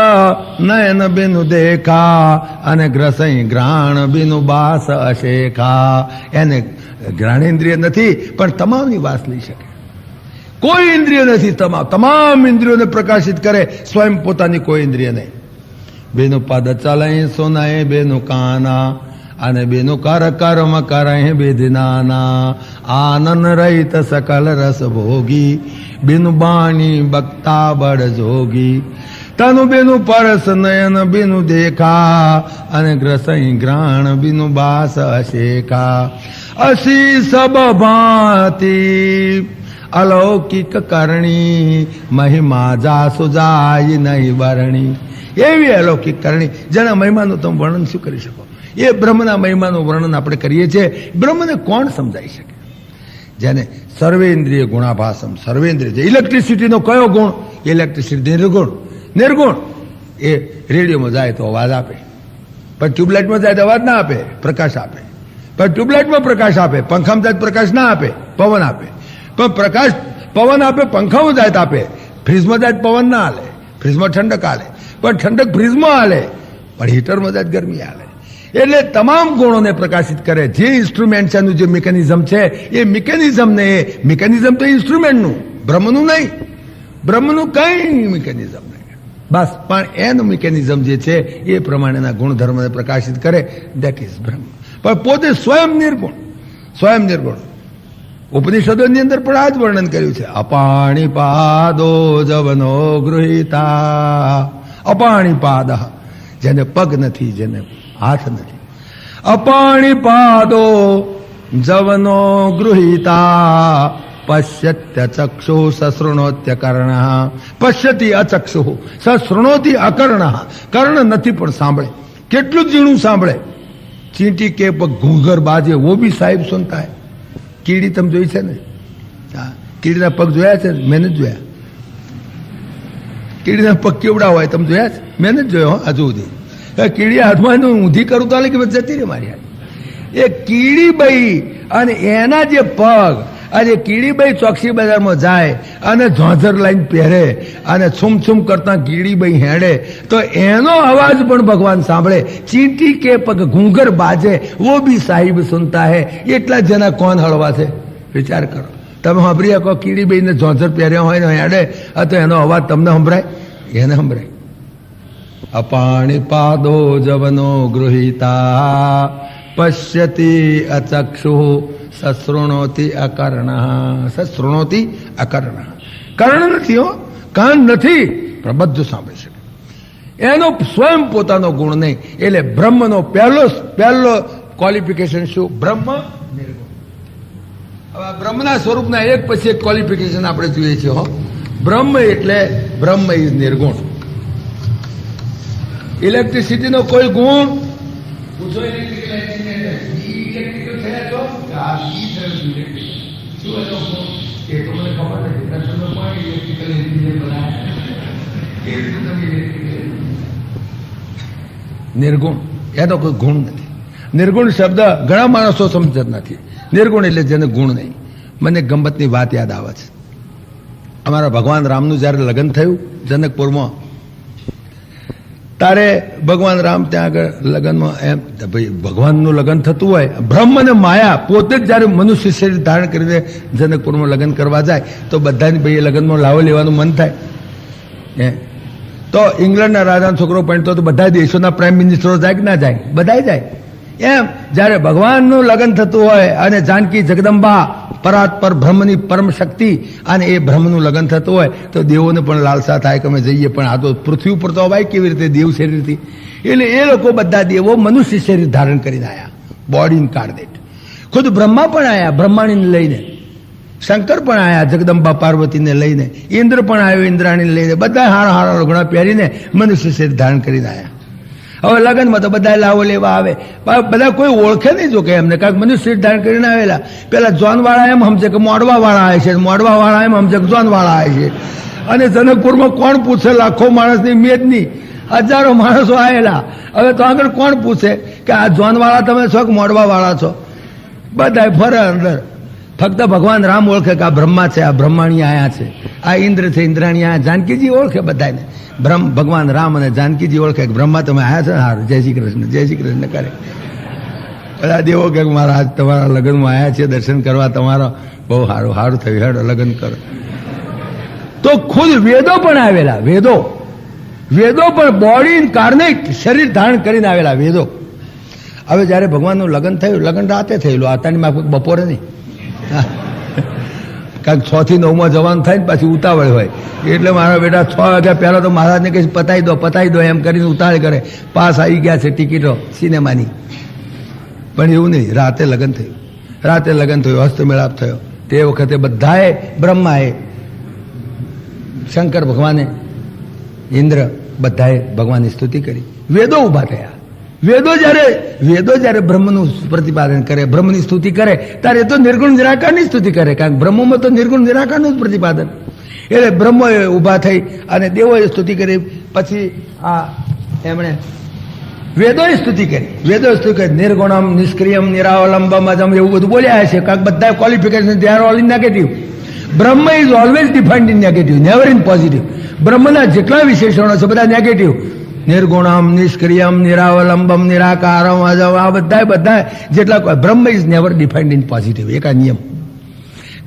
નયન બેનું દેખા. અને ગ્રસઈ ગ્રાણ બેનું બાસ અશેખા. એને ગ્રાણેન્દ્રિય નથી પણ તમામની વાસ લઈ શકે. કોઈ ઇન્દ્રિય નથી, તમામ ઇન્દ્રિયોને પ્રકાશિત કરે, સ્વયં પોતાની કોઈ ઇન્દ્રિય નહીં. બેનું પદ ચાલે સોનાય બેનું કાના. અને બેનું કર્મ કરે બેદિનાના. આનંદ રહિત સકલ રસ ભોગી. બેનું બાણી બક્તા બળ જોગી. તનું બેનું પરસ નયન બેનું દેખા. અને ગ્રસઈ ગ્રાણ બેનું બાસ અશેખા. અસી સબ ભાંતિ અલૌકિક કરણી. મહિમા જાસુ જાય નહીં વરણી. એવી અલૌકિક કરણી જેના મહિમાનું તમે વર્ણન શું કરી શકો. એ બ્રહ્મના મહિમાનું વર્ણન આપણે કરીએ છીએ. બ્રહ્મને કોણ સમજાઈ શકે? જેને સર્વેન્દ્રિય ગુણાભાસમ. સર્વેન્દ્રિય છે. ઇલેક્ટ્રિસિટીનો કયો ગુણ? ઇલેક્ટ્રિસિટી નિર્ગુણ. નિર્ગુણ એ રેડિયોમાં જાય તો અવાજ આપે, પણ ટ્યુબલાઇટમાં જાય તો અવાજ ના આપે, પ્રકાશ આપે. પણ ટ્યુબલાઇટમાં પ્રકાશ આપે, પંખામાં જાય પ્રકાશ ના આપે, પવન આપે. પણ પ્રકાશ પવન આપે, પંખામાં જાય તો આપે. ફ્રીજમાં જાય પવન ના હાલે, ફ્રીજમાં ઠંડક હાલે. પણ ઠંડક ફ્રીજમાં હાલે, પણ હીટરમાં જાય ગરમી હાલે. એટલે તમામ ગુણોને પ્રકાશિત કરે. જે ઇન્સ્ટ્રુમેન્ટ છે, એનું જે મિકેનિઝમ છે, એ મિકેનિઝમને, મિકેનિઝમ તો ઇન્સ્ટ્રુમેન્ટનું, બ્રહ્મનું નહીં. બ્રહ્મનું કઈ મિકેનિઝમ નહીં, બસ. પણ એનું મિકેનિઝમ જે છે એ પ્રમાણેના ગુણધર્મને પ્રકાશિત કરે. દેટ ઇઝ બ્રહ્મ. પણ પોતે સ્વયં નિર્ગુણ. સ્વયં નિર્ગુણ. ઉપનિષદોની અંદર પણ આ જ વર્ણન કર્યું છે. અપાણી પાદો જવનો ગૃહિતા. અપાણી પાદ, જેને પગ નથી, જેને હાથ નથી. અપાણી પાદો જવનો ગૃહિતા. પશ્યત્ય ચક્ષુ સશૃણોત્ય કર્ણ. પશ્યતિ અચક્ષુ સશૃણોતિ અકર્ણ. કર્ણ નથી પણ સાંભળે. કેટલું ઝીણું સાંભળે. ચીંટી કે ઘૂંઘર બાજે વો ભી સાહેબ સુનતા હૈ. કીડી તમે જોઈ છે ને? હા, કીડીના પગ જોયા છે? મેં નથી જોયા. કીડીના પગ કેવડા હોય તમે જોયા છે? મેં નથી જોયો હજુ સુધી. કીડી હાથમાં ઊંધી કરું તો કે જતી રે મારી હાથ. એ કીડીબાઈ અને એના જે પગ, આજે કીડીબાઈ ચોકસી બજારમાં જાય અને ઝોઝર લાઈન પહેરે અને છુમ કરતા કીડીબાઈ હેડે તો એનો અવાજ પણ ભગવાન સાંભળે. ચીંટી કે પગ ઘૂંઘર બાજે વો બી સાહિબ સુનતા હે. એટલા જેના કોણ હળવા છે વિચાર કરો. તમે સાંભળી શકો કીડીબાઈને ઝોઝર પહેર્યા હોય ને હેડે તો એનો અવાજ તમને સંભળાય? એને સંભળાય. અપાણી પાદો જવનો ગૃહિતા પશ્યતિ અચક્ષુ સશૃણોતિ અકર્ણ. સશૃણોતિ અકર્ણ. કર્ણ નથી હો, કાન નથી, પણ બધું સાંભળી શકે. એનો સ્વયં પોતાનો ગુણ નહીં. એટલે બ્રહ્મનો પહેલો ક્વોલિફિકેશન શું? બ્રહ્મ નિર્ગુણ. હવે બ્રહ્મના સ્વરૂપના એક પછી એક ક્વોલિફિકેશન આપણે જોઈએ છીએ. હો, બ્રહ્મ એટલે બ્રહ્મ ઇઝ નિર્ગુણ. ઇલેક્ટ્રિસિટીનો કોઈ ગુણ પૂછો. ઇલેક્ટ્રિકલ થયા છો કે આ ઈ થયું ઇલેક્ટ્રિકલ? શું એનો ગુણ એ તો મને ખબર નથી. તમે પણ ઇલેક્ટ્રિકલ એન્જિનિયર બનાવ્યા એ રીતે તમે ઇલેક્ટ્રિકલ. નિર્ગુણ એનો કોઈ ગુણ નથી. નિર્ગુણ શબ્દ ઘણા માણસો સમજત નથી. નિર્ગુણ એટલે જેને ગુણ નહીં. મને ગંમતની વાત યાદ આવે છે. અમારા ભગવાન રામનું જ્યારે લગ્ન થયું જનકપુરમાં, તારે ભગવાન રામ ત્યાં આગળ લગ્નમાં એમ ભાઈ ભગવાનનું લગ્ન થતું હોય, બ્રહ્મ અને માયા પોતે જ જ્યારે મનુષ્ય શરીર ધારણ કરીને જનકપુરમાં લગ્ન કરવા જાય તો બધાની ભાઈ લગ્નમાં લાવો લેવાનું મન થાય. તો ઇંગ્લેન્ડના રાજાનો છોકરો પણ તો બધા દેશોના પ્રાઇમ મિનિસ્ટરો જાય કે ના જાય? બધા જાય. એમ જ્યારે ભગવાનનું લગ્ન થતું હોય અને જાનકી જગદંબા પરાત્પર બ્રહ્મની પરમ શક્તિ અને એ બ્રહ્મનું લગ્ન થતું હોય તો દેવોને પણ લાલસા થાય કે અમે જઈએ, પણ આ તો પૃથ્વી ઉપર તો અવાય કેવી રીતે દેવ શરીરથી? એટલે એ લોકો બધા દેવો મનુષ્ય શરીર ધારણ કરીને આવ્યા, બોડી ઇન કાર્ડેટ. ખુદ બ્રહ્મા પણ આવ્યા બ્રહ્માણીને લઈને, શંકર પણ આવ્યા જગદંબા પાર્વતીને લઈને, ઇન્દ્ર પણ આવ્યો ઇન્દ્રાણીને લઈને, બધા હારા લુગડા પહેરીને મનુષ્ય શરીર ધારણ કરીને આવ્યા. હવે લગ્નમાં તો બધા લાવો લેવા આવે, બધા કોઈ ઓળખે નહીં. જો કે એમને કાંઈક મનુષ્ય ધારણ કરીને આવેલા. પેલા જોનવાળા એમ સમજે કે મોડવાવાળા આવે છે, મોડવાવાળા એમ સમજે કે જોનવાળા આવે છે. અને જનકપુરમાં કોણ પૂછે? લાખો માણસની મેદની, હજારો માણસો આવેલા. હવે તો આગળ કોણ પૂછે કે આ જોનવાળા તમે છો કે મોડવાવાળા છો? બધા ફરે અંદર. ફક્ત ભગવાન રામ ઓળખે કે આ બ્રહ્મા છે, આ બ્રહ્માણી આયા છે, આ ઇન્દ્ર છે, ઇન્દ્રાણી આયા. જાનકીજી ઓળખે બધાને. ભગવાન રામ અને જાનકીજી ઓળખે કે બ્રહ્મા તમે આયા છો ને, હારું, જય શ્રી કૃષ્ણ, જય શ્રી કૃષ્ણ કરે. બધા દેવો કે મારા આજ તમારા લગ્નમાં આવ્યા છે દર્શન કરવા, તમારો બહુ સારું થયું, હેડો લગ્ન કરો. તો ખુદ વેદો પણ આવેલા. વેદો પણ બોડી ઇન્કાર્નેટ શરીર ધારણ કરીને આવેલા વેદો. હવે જયારે ભગવાનનું લગ્ન થયું, લગ્ન રાતે થયેલું, આતાની માફક બપોરે નહીં. કારણ 6 થી 9 જવાનું થાય ને પાછી ઉતાવળ હોય એટલે મારા બેટા 6 વાગ્યા પહેલા તો મહારાજને કહીશ પતાવી દો એમ કરીને ઉતાવળ કરે. પાસ આવી ગયા છે ટિકિટો સિનેમાની. પણ એવું નહીં, રાતે લગ્ન થયું, હસ્તમેળાપ થયો. તે વખતે બધાએ બ્રહ્માએ, શંકર ભગવાને, ઇન્દ્ર બધાએ ભગવાનની સ્તુતિ કરી. વેદો ઉભા થયા. વેદો જ્યારે બ્રહ્મનું પ્રતિપાદન કરે, બ્રહ્મની સ્તુતિ કરે, ત્યારે એ તો નિર્ગુણ નિરાકારની સ્તુતિ કરે. કારણ કે બ્રહ્મમાં તો નિર્ગુણ નિરાકારનું જ પ્રતિપાદન. એટલે બ્રહ્મોએ ઊભા થઈ અને દેવોએ સ્તુતિ કરી. પછી આ એમણે વેદોએ સ્તુતિ કરી. નિર્ગુણમ, નિષ્ક્રિયમ, નિરાવલંબમ, અજમ એવું બધું બોલ્યા છે. કારણ બધા qualification they are all in negative. Brahman is always defined in negative, never in positive. બ્રહ્મના જેટલા વિશેષણો છે બધા નેગેટિવ. નિર્ગુણમ, નિષ્ક્રિયમ, નિરાવલંબમ, નિરાકારમ, અજમ, આ બધા જેટલા બ્રહ્મ is never defined in positive. એક આ નિયમ.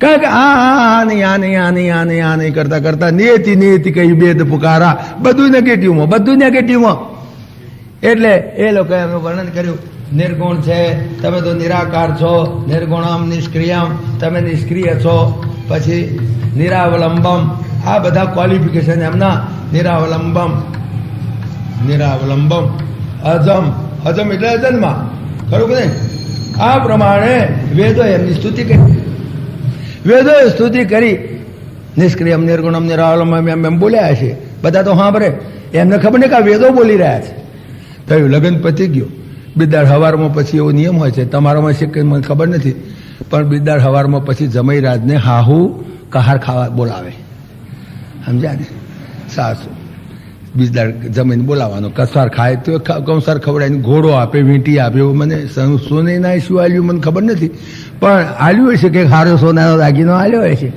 કારણ કે આ નહીં કરતા નિયતિ કઈ બેદ પુકારા, બધું નેગેટિવમાં. એટલે એ લોકો એનું વર્ણન કર્યું. નિર્ગુણ છે તમે તો નિરાકાર છો, નિર્ગુણમ, નિષ્ક્રિયમ તમે નિષ્ક્રિય છો. પછી નિરાવલંબમ, આ બધા ક્વોલિફિકેશન એમના. નિરાવલંબમ, અજમ એટલે અજન્મા, ખરું કે નહીં? આ પ્રમાણે વેદોએ એમની સ્તુતિ કરી. નિષ્ક્રિયમ, નિર્ગુણમ, નિરાવલંબમ એમ બોલ્યા છે. બધા તો સાંભળે, એમને ખબર નહીં કે આ વેદો બોલી રહ્યા છે. થયું, લગ્ન પતી ગયું. બિદાર હવારમાં પછી એવો નિયમ હોય છે, તમારામાં છે કે મને ખબર નથી, પણ બિદાર હવારમાં પછી જમાઈરાજને હાહુ કહાર ખાવા બોલાવે. સમજ્યા ને? સાસુ બીજદાર જમીન બોલાવવાનો, કસાર ખાય તો કંસાર ખવડાવીને ઘોડો આપે, વીંટી આપે. એવું મને સોનેના શું આલ્યું મને ખબર નથી, પણ આલ્યું હશે કે હારો સોનાનો દાગીનો આલ્યો હશે.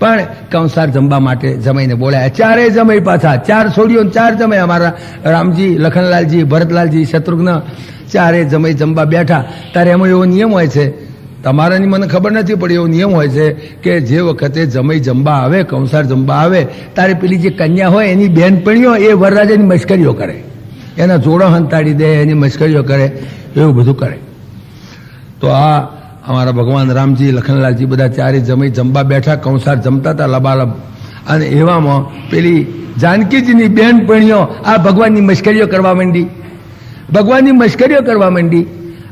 પણ કંસાર જમવા માટે જમાઈને બોલાયા. ચારે જમાઈ પાછા, 4 છોડીઓ 4 જમાઈ. અમારા રામજી, લખનલાલજી, ભરતલાલજી, શત્રુઘ્ન ચારે જમાઈ જમવા બેઠા. ત્યારે એમાં એવો નિયમ હોય છે, તમારાની મને ખબર નથી પડી, એવો નિયમ હોય છે કે જે વખતે જમાઈ જમવા આવે, કંસાર જમવા આવે, ત્યારે પેલી જે કન્યા હોય એની બહેનપણીઓ એ વરરાજાની મશ્કરીઓ કરે, એના જોડો હંતાડી દે, એની મશ્કરીઓ કરે, એવું બધું કરે. તો આ અમારા ભગવાન રામજી, લખનલાલજી બધા ચારે જમાઈ જમવા બેઠા, કંસાર જમતા હતા લબાલબ. અને એવામાં પેલી જાનકીજીની બહેનપણીઓ આ ભગવાનની મશ્કરીઓ કરવા માંડી, ભગવાનની મશ્કરીઓ કરવા માંડી.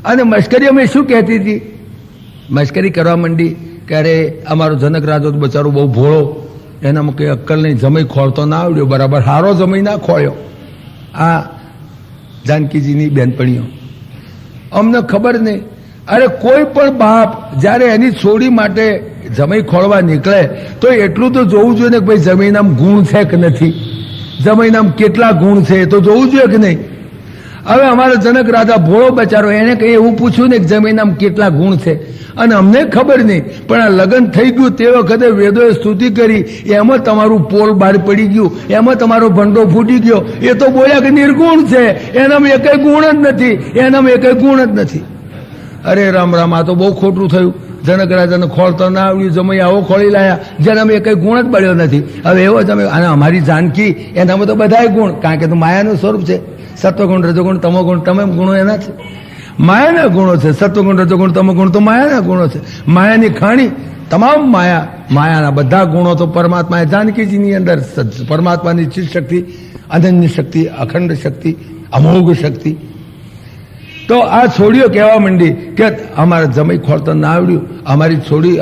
અને મશ્કરીઓમાં શું કહેતી હતી? મશ્કરી કરવા માંડી કે અરે અમારો જનક રાજો બચારો બહુ ભોળો, એનામાં કંઈ અક્કલ નહીં, જમાઈ ખોળતો ના આવડ્યો બરાબર, હારો જમાઈ ના ખોળ્યો. આ જાનકીજીની બહેનપણીઓ, અમને ખબર નહીં. અરે કોઈ પણ બાપ જ્યારે એની છોડી માટે જમાઈ ખોળવા નીકળે તો એટલું તો જોવું જોઈએ ને કે ભાઈ જમીનામ ગુણ છે કે નથી, જમીનામ કેટલા ગુણ છે એ તો જોવું જોઈએ કે નહીં. હવે અમારો જનક રાજા ભોળો બચારો, એને કંઈ એવું પૂછ્યું ને કે જમીનામ કેટલા ગુણ છે, અને અમને ખબર નહીં. પણ આ લગ્ન થઈ ગયું તે વખતે વેદોએ સ્તુતિ કરી, એમાં તમારું પોલ બહાર પડી ગયું, એમાં તમારો ભંડો ફૂટી ગયો. એ તો બોલ્યા કે નિર્ગુણ છે, એનામાં એકેય ગુણ જ નથી, એનામાં એકેય ગુણ જ નથી. અરે રામ રામ, આ તો બહુ ખોટું થયું. જનક રાજાને ખોળતો ના આવડ્યું, જમાઈ આવો ખોળી લાયા, જેનામાં એ કંઈ ગુણ જ બળ્યો નથી. હવે એવો તમે, અને અમારી જાનકી એનામાં તો બધાય ગુણ, કારણ કે તો માયાનું સ્વરૂપ છે. સત્વગુણ, રજોગુણ, તમોગુણ, તમામ ગુણો એના છે, માયાના ગુણો છે. સત્વગુણ, રજોગુણ, તમોગુણ તો માયાના ગુણો છે. માયાની ખાણી તમામ માયાના બધા ગુણો તો પરમાત્મા જાનકીજીની અંદર, પરમાત્માની ચિત્ત શક્તિ, અનન્ય શક્તિ, અખંડ શક્તિ, અમોઘ શક્તિ. તો આ છોડીઓ કહેવા માંડી કે અમારા જમાઈ ખોળતા ના આવડ્યું, અમારી છોડી,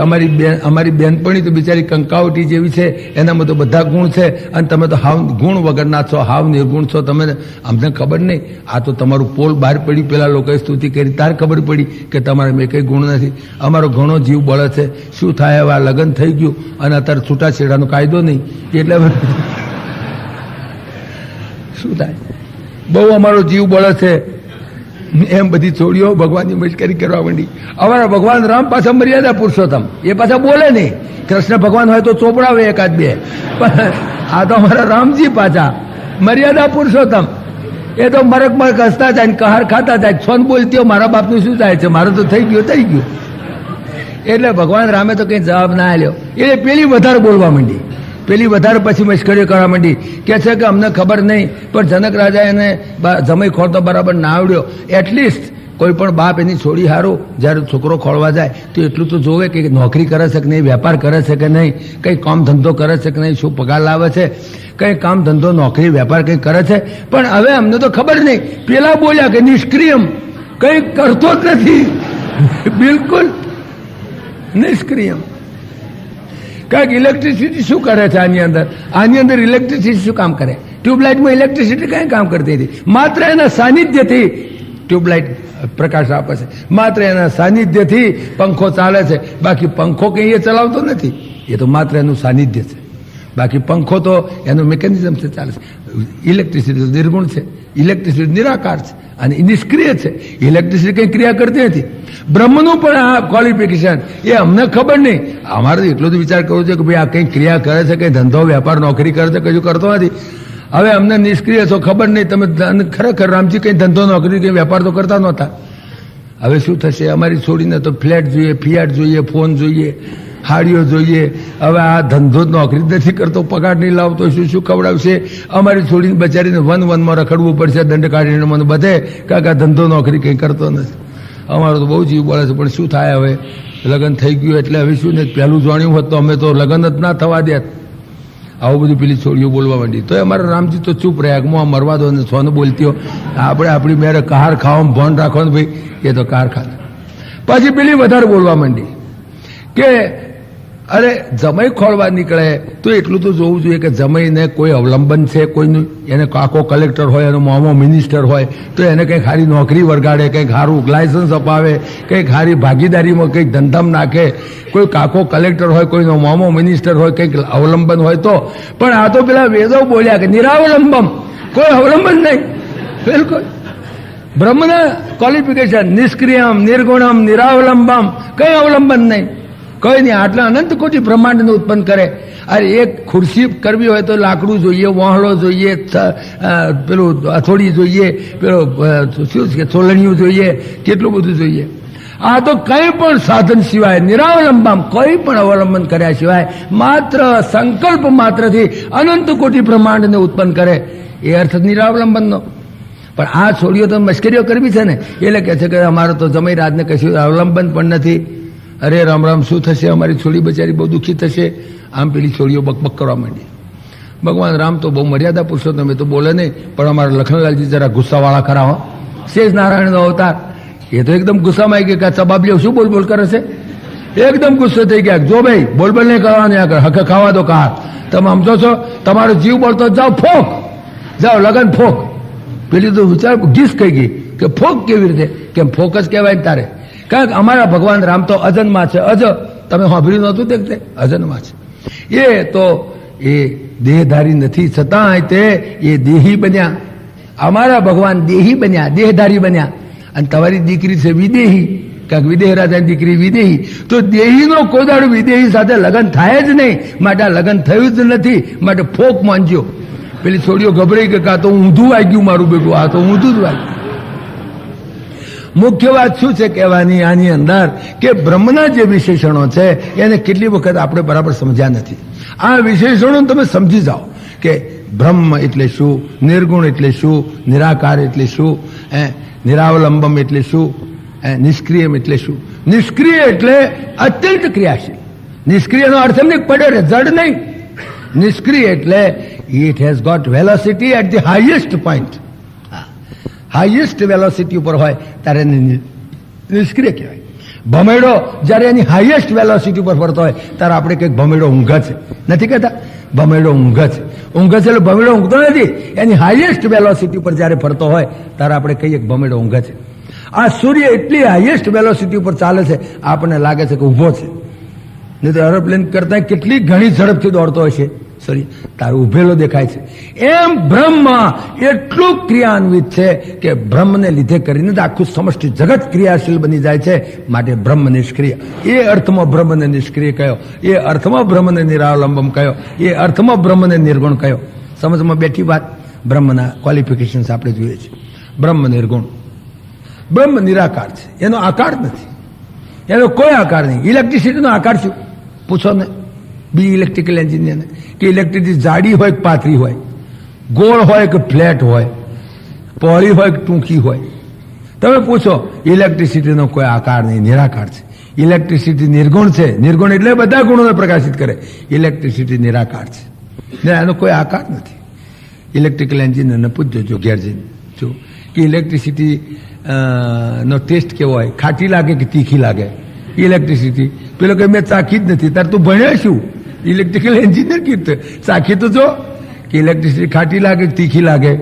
અમારી બેનપણી તો બિચારી કંકાવટી જેવી છે, એનામાં તો બધા ગુણ છે, અને તમે તો હાવ ગુણ વગરના છો, હાવ નિર્ગુણ છો. તમે, અમને ખબર નહીં. આ તો તમારું પોલ બહાર પડ્યું, પેલા લોકોએ સ્તુતિ કરી, તાર ખબર પડી કે તમારે મેં કંઈ ગુણ નથી. અમારો ઘણો જીવ બળે છે. શું થાય હવે? આ લગ્ન થઈ ગયું અને અત્યારે છૂટાછેડાનો કાયદો નહીં, એટલે શું થાય? બહુ અમારો જીવ બળે છે. એમ બધી છોડીઓ ભગવાનની મશ્કરી કરવા માંડી. અમારા ભગવાન રામ પાછા મર્યાદા પુરુષોત્તમ, એ પાછા બોલે નહીં. કૃષ્ણ ભગવાન હોય તો ચોપડાવે એકાદ બે, પણ આ તો અમારા રામજી પાછા મર્યાદા પુરુષોત્તમ. એ તો મરક મરક હસતા જાય, કહાર ખાતા જાય, છોન બોલતી મારા બાપનું શું થાય છે, મારું તો થઈ ગયું. એટલે ભગવાન રામે તો કંઈ જવાબ ના આલ્યો. એટલે પેલી વધારે બોલવા માંડી, પેલી વધારે પછી મશ્કરીઓ કરવા માંડી. કે છે કે અમને ખબર નહીં, પણ જનક રાજા એને જમાઈ ખોળતો બરાબર ના આવડ્યો. એટલીસ્ટ કોઈ પણ બાપ એની છોડી હારો જ્યારે છોકરો ખોળવા જાય તો એટલું તો જોવે કે નોકરી કરે છે કે નહીં, વેપાર કરે છે કે નહીં, કંઈ કામ ધંધો કરે છે કે નહીં, શું પગાર લાવે છે, કંઈ કામ ધંધો, નોકરી, વેપાર કંઈ કરે છે. પણ હવે અમને તો ખબર નહીં. પેલા બોલ્યા કે નિષ્ક્રિયમ, કંઈ કરતો જ નથી, બિલકુલ નિષ્ક્રિયમ. કારણ કે ઇલેક્ટ્રિસિટી શું કરે છે આની અંદર ઇલેક્ટ્રિસિટી શું કામ કરે? ટ્યુબલાઇટમાં ઇલેક્ટ્રિસિટી કંઈ કામ કરતી હતી. માત્ર એના સાનિધ્યથી ટ્યુબલાઇટ પ્રકાશ આપે છે, માત્ર એના સાનિધ્યથી પંખો ચાલે છે. બાકી પંખો કંઈ એ ચલાવતો નથી, એ તો માત્ર એનું સાનિધ્ય છે. બાકી પંખો તો એનું મિકેનિઝમ છે, ચાલે છે. ઇલેક્ટ્રિસિટી તો નિર્ગુણ છે, ઇલેક્ટ્રિસિટી નિરાકાર છે અને નિષ્ક્રિય છે. ઇલેક્ટ્રિસિટી કંઈ ક્રિયા કરતી નથી. બ્રહ્મનું પણ આ ક્વોલિફિકેશન એ અમને ખબર નહીં. અમારે એટલો જ વિચાર કરવો છે કે ભાઈ આ કંઈ ક્રિયા કરે છે, કંઈ ધંધો, વેપાર, નોકરી કરે છે, કશું કરતો નથી. હવે અમને નિષ્ક્રિય છો, ખબર નહીં. તમે ખરેખર રામજી કંઈ ધંધો, નોકરી, કંઈ વેપાર તો કરતા નહોતા. હવે શું થશે? અમારી છોડીને તો ફ્લેટ જોઈએ, ફિયાટ જોઈએ, ફોન જોઈએ, હાડીઓ જોઈએ. હવે આ ધંધો નોકરી નથી કરતો, પગાર નહીં લાવતો, શું ખવડાવશે? અમારી છોડીને બચારીને વનમાં રખડવું પડશે, દંડ કાઢીને મને બધે, કાકા ધંધો નોકરી કંઈ કરતો નથી. અમારો તો બહુ જીવ બળે છે, પણ શું થાય હવે? લગ્ન થઈ ગયું એટલે હવે શું ને, પહેલું જાણ્યું હોત તો અમે તો લગ્ન જ ના થવા દેત. આવું બધું પેલી છોડીઓ બોલવા માંડી. તો અમારા રામજી તો ચૂપ રહ્યા, હું આ મરવા દો ને સોનું બોલતીઓ, આપણે આપણી મેરે કહાર ખાવામાં ભણ રાખવાનું ભાઈ, એ તો કહાર ખાતા. પછી પેલી વધારે બોલવા માંડી કે અરે જમાઈ ખોળવા નીકળે તો એટલું તો જોવું જોઈએ કે જમાઈને કોઈ અવલંબન છે કોઈનું, એને કાકો કલેક્ટર હોય, એનો મામો મિનિસ્ટર હોય તો એને કંઈક સારી નોકરી વરગાડે, કંઈક સારું લાયસન્સ અપાવે, કંઈક સારી ભાગીદારીમાં કંઈક ધંધામાં નાખે. કોઈ કાકો કલેક્ટર હોય, કોઈનો મામો મિનિસ્ટર હોય, કંઈક અવલંબન હોય તો. પણ આ તો પેલા વેદો બોલ્યા કે નિરાવલંબમ, કોઈ અવલંબન નહીં. બિલકુલ બ્રહ્મના ક્વોલિફિકેશન નિષ્ક્રિયમ, નિર્ગુણમ, નિરાવલંબમ, કઈ અવલંબન નહીં, કઈ નહીં. આટલા અનંત કોટી બ્રહ્માંડને ઉત્પન્ન કરે. અરે એક ખુરશી કરવી હોય તો લાકડું જોઈએ, વાહળો જોઈએ, પેલું હથોડી જોઈએ, પેલો શું છે ચોલણીયું જોઈએ, કેટલું બધું જોઈએ. આ તો કંઈ પણ સાધન સિવાય નિરાવલંબમ, કોઈ પણ અવલંબન કર્યા સિવાય માત્ર સંકલ્પ માત્રથી અનંત કોટી બ્રહ્માંડને ઉત્પન્ન કરે. એ અર્થ નિરાવલંબનનો. પણ આ છોડીઓ તો મશ્કરીઓ કરવી છે ને, એટલે કહે છે કે અમારે તો જમાઈ રાજને કશું અવલંબન પણ નથી. અરે રામ રામ, શું થશે, અમારી છોડી બચારી બહુ દુઃખી થશે. આમ પેલી છોડીઓ બકબક કરવા માંડી. ભગવાન રામ તો બહુ મર્યાદા પુરુષોત્તમ, તો બોલે નહીં, પણ અમારા લખનલાલજી જરા ગુસ્સાવાળા ખરા હો. શેષ નારાયણનો અવતાર, એ તો એકદમ ગુસ્સામાં આવી ગયા. ચબાબલીઓ શું બોલ બોલ કરે છે, એકદમ ગુસ્સો થઈ ગયા. જો ભાઈ બોલ બોલ નહીં કરવાની, આગળ હકે ખાવા દો કાર. તમે સમજો છો, તમારો જીવ બોલતો જાઓ, ફોક જાઓ, લગન ફોક. પેલી તો વિચાર ગીસ કહી ગઈ કે ફોક કેવી રીતે, કેમ ફોકસ કહેવાય તારે? કારણ કે અમારા ભગવાન રામ તો અજન્મા છે. અજ તમે સાંભળ્યું નહોતું તે અજન્મા છે. એ તો એ દેહધારી નથી, છતાં તે એ દેહી બન્યા. અમારા ભગવાન દેહી બન્યા, દેહધારી બન્યા. અને તમારી દીકરી છે વિદેહી, કારણ કે વિદેહ રાજાની દીકરી વિદેહી. તો દેહીનો કોઈ દાડો વિદેહી સાથે લગ્ન થાય જ નહીં. માટે આ લગ્ન થયું જ નથી, માટે ફોક માનજો. પેલી છોડીઓ ગભરાઈ કે આ તો ઊંધું વાગ્યું મારું બેટું, આ તો ઊંધું જ વાગ્યું. મુખ્ય વાત શું છે કહેવાની આની અંદર, કે બ્રહ્મના જે વિશેષણો છે એને કેટલી વખત આપણે બરાબર સમજ્યા નથી. આ વિશેષણો તમે સમજી જાઓ કે બ્રહ્મ એટલે શું, નિર્ગુણ એટલે શું, નિરાકાર એટલે શું, નિરાવલંબમ એટલે શું, નિષ્ક્રિયમ એટલે શું. નિષ્ક્રિય એટલે અત્યંત ક્રિયાશીલ. નિષ્ક્રિયનો અર્થ એમ નહીં પડ્યો રે, જડ નહીં. નિષ્ક્રિય એટલે it has got velocity at the highest point. Highest velocity ઉપર હોય ત્યારે નિષ્ક્રિય કહેવાય. ભમેડો જ્યારે એની હાઈએસ્ટ વેલોસિટી ઉપર ફરતો હોય ત્યારે આપણે કંઈક ભમેડો ઊંઘે છે, નથી કહેતા? ભમેડો ઊંઘે છે. ઊંઘે છે એટલે ભમેડો ઊંઘતો નથી. એની હાઈએસ્ટ વેલોસિટી ઉપર જ્યારે ફરતો હોય ત્યારે આપણે કહીએ કે ભમેડો ઊંઘે છે. આ સૂર્ય એટલી હાઈએસ્ટ વેલોસિટી ઉપર ચાલે છે, આપણને લાગે છે કે ઊભો છે. નહીં તો એરોપ્લેન કરતા કેટલી ઘણી ઝડપથી દોડતો હોય છે સૂર્ય, તારું ઉભેલો દેખાય છે. એમ બ્રહ્મ એટલું ક્રિયાન્વિત છે કે બ્રહ્મને લીધે કરીને આખું સમષ્ટિ જગત ક્રિયાશીલ બની જાય છે. માટે બ્રહ્મ નિષ્ક્રિય, એ અર્થમાં બ્રહ્મને નિષ્ક્રિય કયો, એ અર્થમાં બ્રહ્મને નિરાવલંબમ કયો, એ અર્થમાં બ્રહ્મને નિર્ગુણ કયો. સમજમાં બેઠી વાત. બ્રહ્મના ક્વોલિફિકેશન્સ આપણે જોઈએ છીએ. બ્રહ્મ નિર્ગુણ, બ્રહ્મ નિરાકાર છે, એનો આકાર નથી, એનો કોઈ આકાર નહીં. ઇલેક્ટ્રિસિટીનો આકાર શું પૂછો ને બી ઇલેક્ટ્રિકલ એન્જિનિયરને, કે ઇલેક્ટ્રિસિટી જાડી હોય કે પાતળી હોય, ગોળ હોય કે ફ્લેટ હોય, પહોળી હોય કે ટૂંકી હોય. તમે પૂછો, ઇલેક્ટ્રિસિટીનો કોઈ આકાર નહીં, નિરાકાર છે. ઇલેક્ટ્રિસિટી નિર્ગુણ છે. નિર્ગુણ એટલે બધા ગુણોને પ્રકાશિત કરે. ઇલેક્ટ્રિસિટી નિરાકાર છે, એનો કોઈ આકાર નથી. ઇલેક્ટ્રિકલ એન્જિનિયરને પૂછજો જો ઘેર જઈને જો કે ઇલેક્ટ્રિસિટી નો ટેસ્ટ કેવો હોય, ખાટી લાગે કે તીખી લાગે ઇલેક્ટ્રિસિટી? પેલો કે મેં ચાખી જ નથી. તાર તું ભણ્યા શું? ઇલેક્ટ્રિકલ એન્જિનિયર કીધું ચાખી તો જો કે ઇલેક્ટ્રિસિટી ખાટી લાગે કે તીખી લાગે,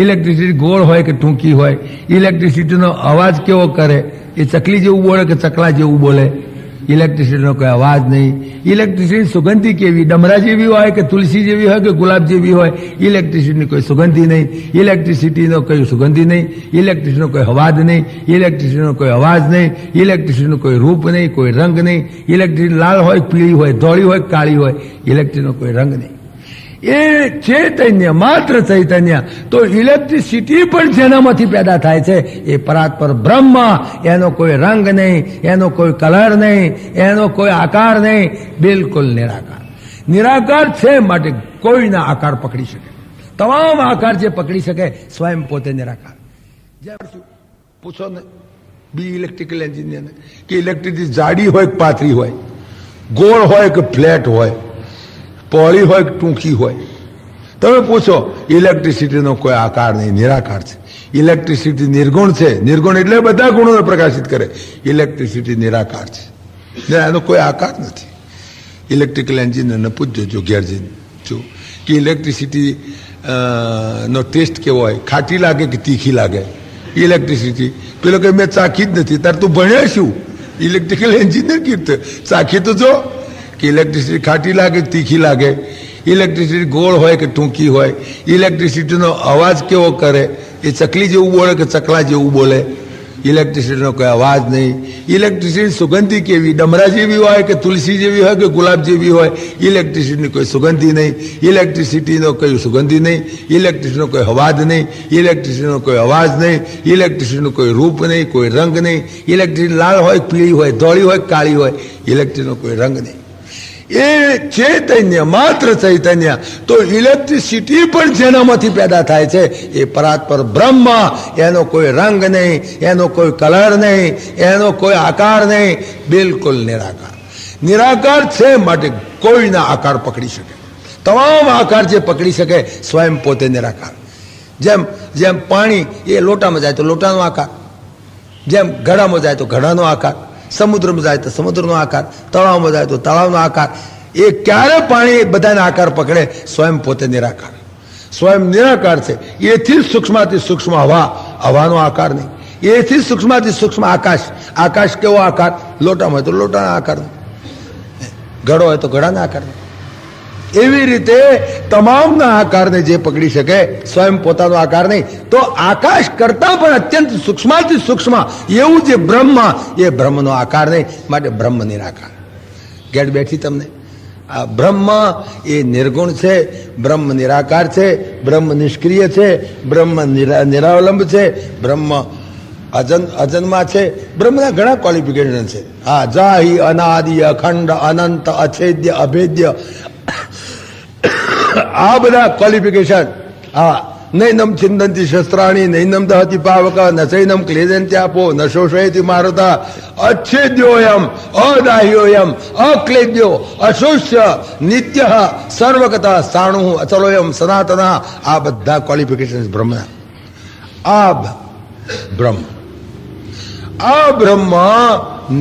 ઇલેક્ટ્રિસિટી ગોળ હોય કે ટૂંકી હોય, ઇલેક્ટ્રિસિટીનો અવાજ કેવો કરે, એ ચકલી જેવું બોલે કે ચકલા જેવું બોલે. ઇલેક્ટ્રિસિટીનો કોઈ અવાજ નહીં. ઇલેક્ટ્રિસિટી સુગંધી કેવી, ડમરા જેવી હોય કે તુલસી જેવી હોય કે ગુલાબ જેવી હોય, ઇલેક્ટ્રિસિટીની કોઈ સુગંધી નહીં. ઇલેક્ટ્રિસિટીનો કોઈ સુગંધી નહીં, ઇલેક્ટ્રિસિટીનો કોઈ અવાજ નહીં, ઇલેક્ટ્રિસિટીનો કોઈ અવાજ નહીં, ઇલેક્ટ્રિસિટીનું કોઈ રૂપ નહીં, કોઈ રંગ નહીં. ઇલેક્ટ્રિસિટી લાલ હોય, પીળી હોય, ધોળી હોય, કાળી હોય, ઇલેક્ટ્રિકનો કોઈ રંગ નહીં. એ ચૈતન્ય, માત્ર ચૈતન્ય. તો ઇલેક્ટ્રિસિટી પણ જેનામાંથી પેદા થાય છે એ પરાત્પર બ્રહ્મ. એનો કોઈ રંગ નહીં, એનો કોઈ કલર નહીં, એનો કોઈ આકાર નહીં, બિલકુલ નિરાકાર. નિરાકાર છે માટે કોઈના આકાર પકડી શકે. તમામ આકાર જે પકડી શકે સ્વયં પોતે નિરાકાર. પૂછો ને બી ઇલેક્ટ્રિકલ એન્જિનિયરને કે ઇલેક્ટ્રિસિટી જાડી હોય કે પાતળી હોય, ગોળ હોય કે ફ્લેટ હોય, પહોળી હોય કે ટૂંકી હોય. તમે પૂછો, ઇલેક્ટ્રિસિટીનો કોઈ આકાર નહીં, નિરાકાર છે. ઇલેક્ટ્રિસિટી નિર્ગુણ છે. નિર્ગુણ એટલે બધા ગુણોને પ્રકાશિત કરે. ઇલેક્ટ્રિસિટી નિરાકાર છે, એનો કોઈ આકાર નથી. ઇલેક્ટ્રિકલ એન્જિનિયરને પૂછજો જો ઘેર જઈને જો કે ઇલેક્ટ્રિસિટી નો ટેસ્ટ કેવો હોય, ખાટી લાગે કે તીખી લાગે ઇલેક્ટ્રિસિટી. પેલો કે મેં ચાખી જ નથી. તાર તું ભણ્યો શું? ઇલેક્ટ્રિકલ એન્જિનિયર કીધું ચાખી તો જો કે ઇલેક્ટ્રિસિટી ખાટી લાગે કે તીખી લાગે, ઇલેક્ટ્રિસિટી ગોળ હોય કે ટૂંકી હોય, ઇલેક્ટ્રિસિટીનો અવાજ કેવો કરે, એ ચકલી જેવું બોલે કે ચકલા જેવું બોલે, ઇલેક્ટ્રિસિટીનો કોઈ અવાજ નહીં, ઇલેક્ટ્રિસિટી સુગંધી કેવી, ડમરા જેવી હોય કે તુલસી જેવી હોય કે ગુલાબ જેવી હોય, ઇલેક્ટ્રિસિટીની કોઈ સુગંધી નહીં, ઇલેક્ટ્રિસિટીનો કોઈ સુગંધી નહીં, ઇલેક્ટ્રિસિટીનો કોઈ અવાજ નહીં, ઇલેક્ટ્રિસિટીનો કોઈ અવાજ નહીં, ઇલેક્ટ્રિસિટીનું કોઈ રૂપ નહીં, કોઈ રંગ નહીં, ઇલેક્ટ્રિસિટી લાલ હોય પીળી હોય, ધોળી હોય કાળી હોય, ઇલેક્ટ્રિસિટીનો કોઈ રંગ નહીં. એ ચૈતન્ય, માત્ર ચૈતન્ય. તો ઇલેક્ટ્રિસિટી પણ જેનામાંથી પેદા થાય છે એ પરાત્પર બ્રહ્મ. એનો કોઈ રંગ નહીં, એનો કોઈ કલર નહીં, એનો કોઈ આકાર નહીં, બિલકુલ નિરાકાર. નિરાકાર છે માટે કોઈના આકાર પકડી શકે. તમામ આકાર જે પકડી શકે સ્વયં પોતે નિરાકાર. જેમ જેમ પાણી એ લોટામાં જાય તો લોટાનો આકાર, જેમ ઘડામાં જાય તો ઘડાનો આકાર, સમુદ્રમાં જાય તો સમુદ્રનો આકાર, તળાવમાં જાય તો તળાવનો આકાર. એ ક્યારે પાણી બધાના આકાર પકડે? સ્વયં પોતે નિરાકાર. સ્વયં નિરાકાર છે. એથી સૂક્ષ્મથી સૂક્ષ્મ હવા, હવાનો આકાર નહીં. એથી સૂક્ષ્મથી સૂક્ષ્મ આકાશ, આકાશ કેવો આકાર? લોટામાં હોય તો લોટાના આકાર, ઘડો હોય તો ઘડાના આકાર. એવી રીતે તમામના આકારને જે પકડી શકે સ્વયં પોતાનો આકાર નહીં. તો આકાશ કરતા પણ અત્યંત સૂક્ષ્મથી સૂક્ષ્મ એવું જે બ્રહ્મ, એ બ્રહ્મનો આકાર નહીં, માટે બ્રહ્મ નિરાકાર. ગેટ બેઠી તમને. આ બ્રહ્મ એ નિર્ગુણ છે, બ્રહ્મ નિરાકાર છે, બ્રહ્મ નિષ્ક્રિય છે, બ્રહ્મ નિરાવલંબ છે, બ્રહ્મ અજન્મા છે. બ્રહ્મના ઘણા ક્વોલિફિકેશન છે. હા, જાહી, અનાદિ, અખંડ, અનંત, અછેદ્ય, અભેદ્ય, આ બધા ક્વોલિફિકેશન. હા, નૈનમ છિંદંતી શસ્ત્રાણી, નૈનમ દહતી પાવક, નચૈનમ ક્લેદંત્યાપો, ન શોષયતિ મારતા, અચ્છેદ્યોયમ, અદાહ્યોયમ, અક્લેદ્યો, અશોષ્ય, નિત્ય, સર્વગતા, સાણુ, અચલોયમ, સનાતન. આ બધા ક્વોલિફિકેશન બ્રહ્મના. આ બ્રહ્મ, આ બ્રહ્મ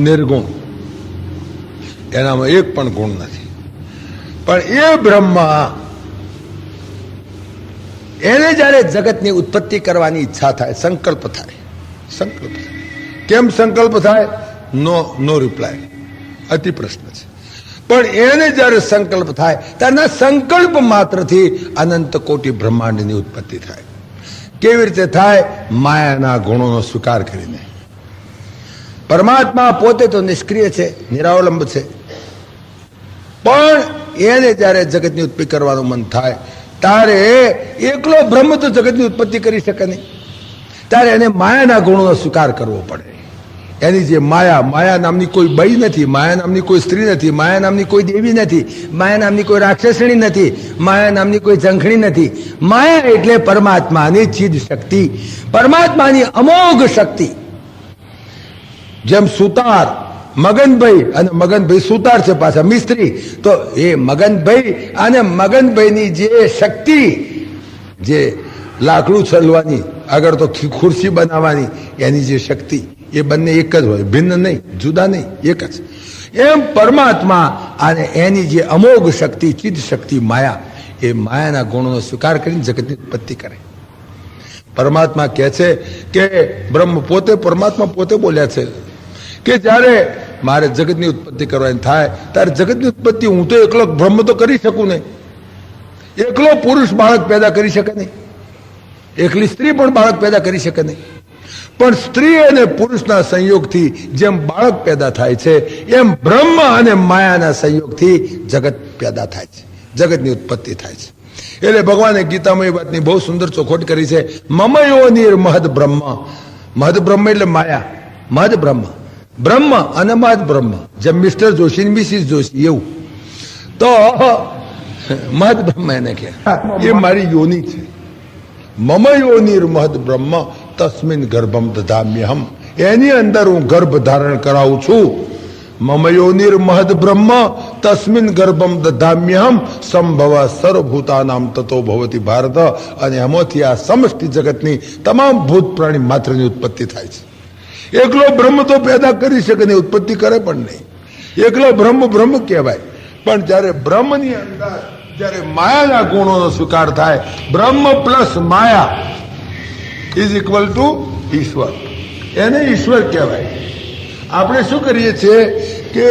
નિર્ગુણ, એનામાં એક પણ ગુણ નથી. પણ એ બ્રહ્મ, એને જયારે જગતની ઉત્પત્તિ કરવાની ઈચ્છા થાય, સંકલ્પ થાય, સંકલ્પ થાય. કેમ સંકલ્પ થાય? નો રિપ્લાય, અતિ પ્રશ્ન છે. પણ એને જયારે સંકલ્પ થાય ત્યારના સંકલ્પ માત્રથી અનંત કોટી બ્રહ્માંડની ઉત્પત્તિ થાય. કેવી રીતે થાય? માયાના ગુણોનો સ્વીકાર કરીને. પરમાત્મા પોતે તો નિષ્ક્રિય છે, નિરાવલંબ છે, પણ એને જયારે જગતની ઉત્પત્તિ કરવાનું મન થાય ત્યારે એકલો બ્રહ્મ તો જગતની ઉત્પત્તિ કરી શકે નહીં. ત્યારે એને માયાના ગુણોનો સ્વીકાર કરવો પડે. એની જે માયા, માયા નામની કોઈ બઈ નથી, માયા નામની કોઈ સ્ત્રી નથી, માયા નામની કોઈ દેવી નથી, માયા નામની કોઈ રાક્ષસણી નથી, માયા નામની કોઈ ઝંખણી નથી. માયા એટલે પરમાત્માની ચીદ શક્તિ, પરમાત્માની અમોઘ શક્તિ. જેમ સુતાર, મગનભાઈ, અને મગનભાઈ સુતાર છે પાછા મિસ્ત્રી, તો એ મગનભાઈ અને મગનભાઈની જે શક્તિ, જે લાકડું છલવાની, આગળ તો ખુરશી બનાવવાની, એની જે શક્તિ, એ બંને એક જ હોય, ભિન્ન નહીં, જુદા નહીં, એક જ. એમ પરમાત્મા અને એની જે અમોઘ શક્તિ, ચિદ શક્તિ માયા, એ માયાના ગુણોનો સ્વીકાર કરીને જગતની ઉત્પત્તિ કરે. પરમાત્મા કહે છે કે બ્રહ્મ પોતે, પરમાત્મા પોતે બોલ્યા છે કે જ્યારે મારે જગતની ઉત્પત્તિ કરવાની થાય ત્યારે જગતની ઉત્પત્તિ હું તો એકલો બ્રહ્મ તો કરી શકું નહીં. એકલો પુરુષ બાળક પેદા કરી શકે નહીં, એકલી સ્ત્રી પણ બાળક પેદા કરી શકે નહીં. પણ સ્ત્રી અને પુરુષના સંયોગથી જેમ બાળક પેદા થાય છે, એમ બ્રહ્મ અને માયાના સંયોગથી જગત પેદા થાય છે, જગતની ઉત્પત્તિ થાય છે. એટલે ભગવાને ગીતામાં એ વાતની બહુ સુંદર ચોખવટ કરી છે. મમયોનિર મહદ બ્રહ્મ. મહદ બ્રહ્મ એટલે માયા, મહદ બ્રહ્મ, બ્રહ્મ અને મહદ બ્રહ્મ. જેમ મિસ્ટર જોશી ને મિસિસ જોશી એવું. તો મહદ બ્રહ્મ એને કહે, એ મારી યોની છે. મમ યોનિર મહદ બ્રહ્મ તસ્મિન ગર્ભમ દધામ્યહમ. એની અંદર હું ગર્ભ ધારણ કરાવું છું. મમ યોનિર મહદ બ્રહ્મ તસ્મિન ગર્ભમ દધામ્યહમ સંભવ સર્વભૂતાનામ તતો ભવતી ભારત. અને એમાંથી આ સમષ્ટિ જગતની તમામ ભૂત પ્રાણી માત્રની ઉત્પત્તિ થાય છે. એકલો બ્રહ્મ તો પેદા કરી શકે નહીં, ઉત્પત્તિ કરે પણ નહીં. એકલો બ્રહ્મ બ્રહ્મ કહેવાય, પણ જ્યારે બ્રહ્મની અંદર જ્યારે માયાના ગુણોનો સ્વીકાર થાય, બ્રહ્મ plus Maya is equal to ઈશ્વર, એને ઈશ્વર કહેવાય. આપણે શું કરીએ છીએ કે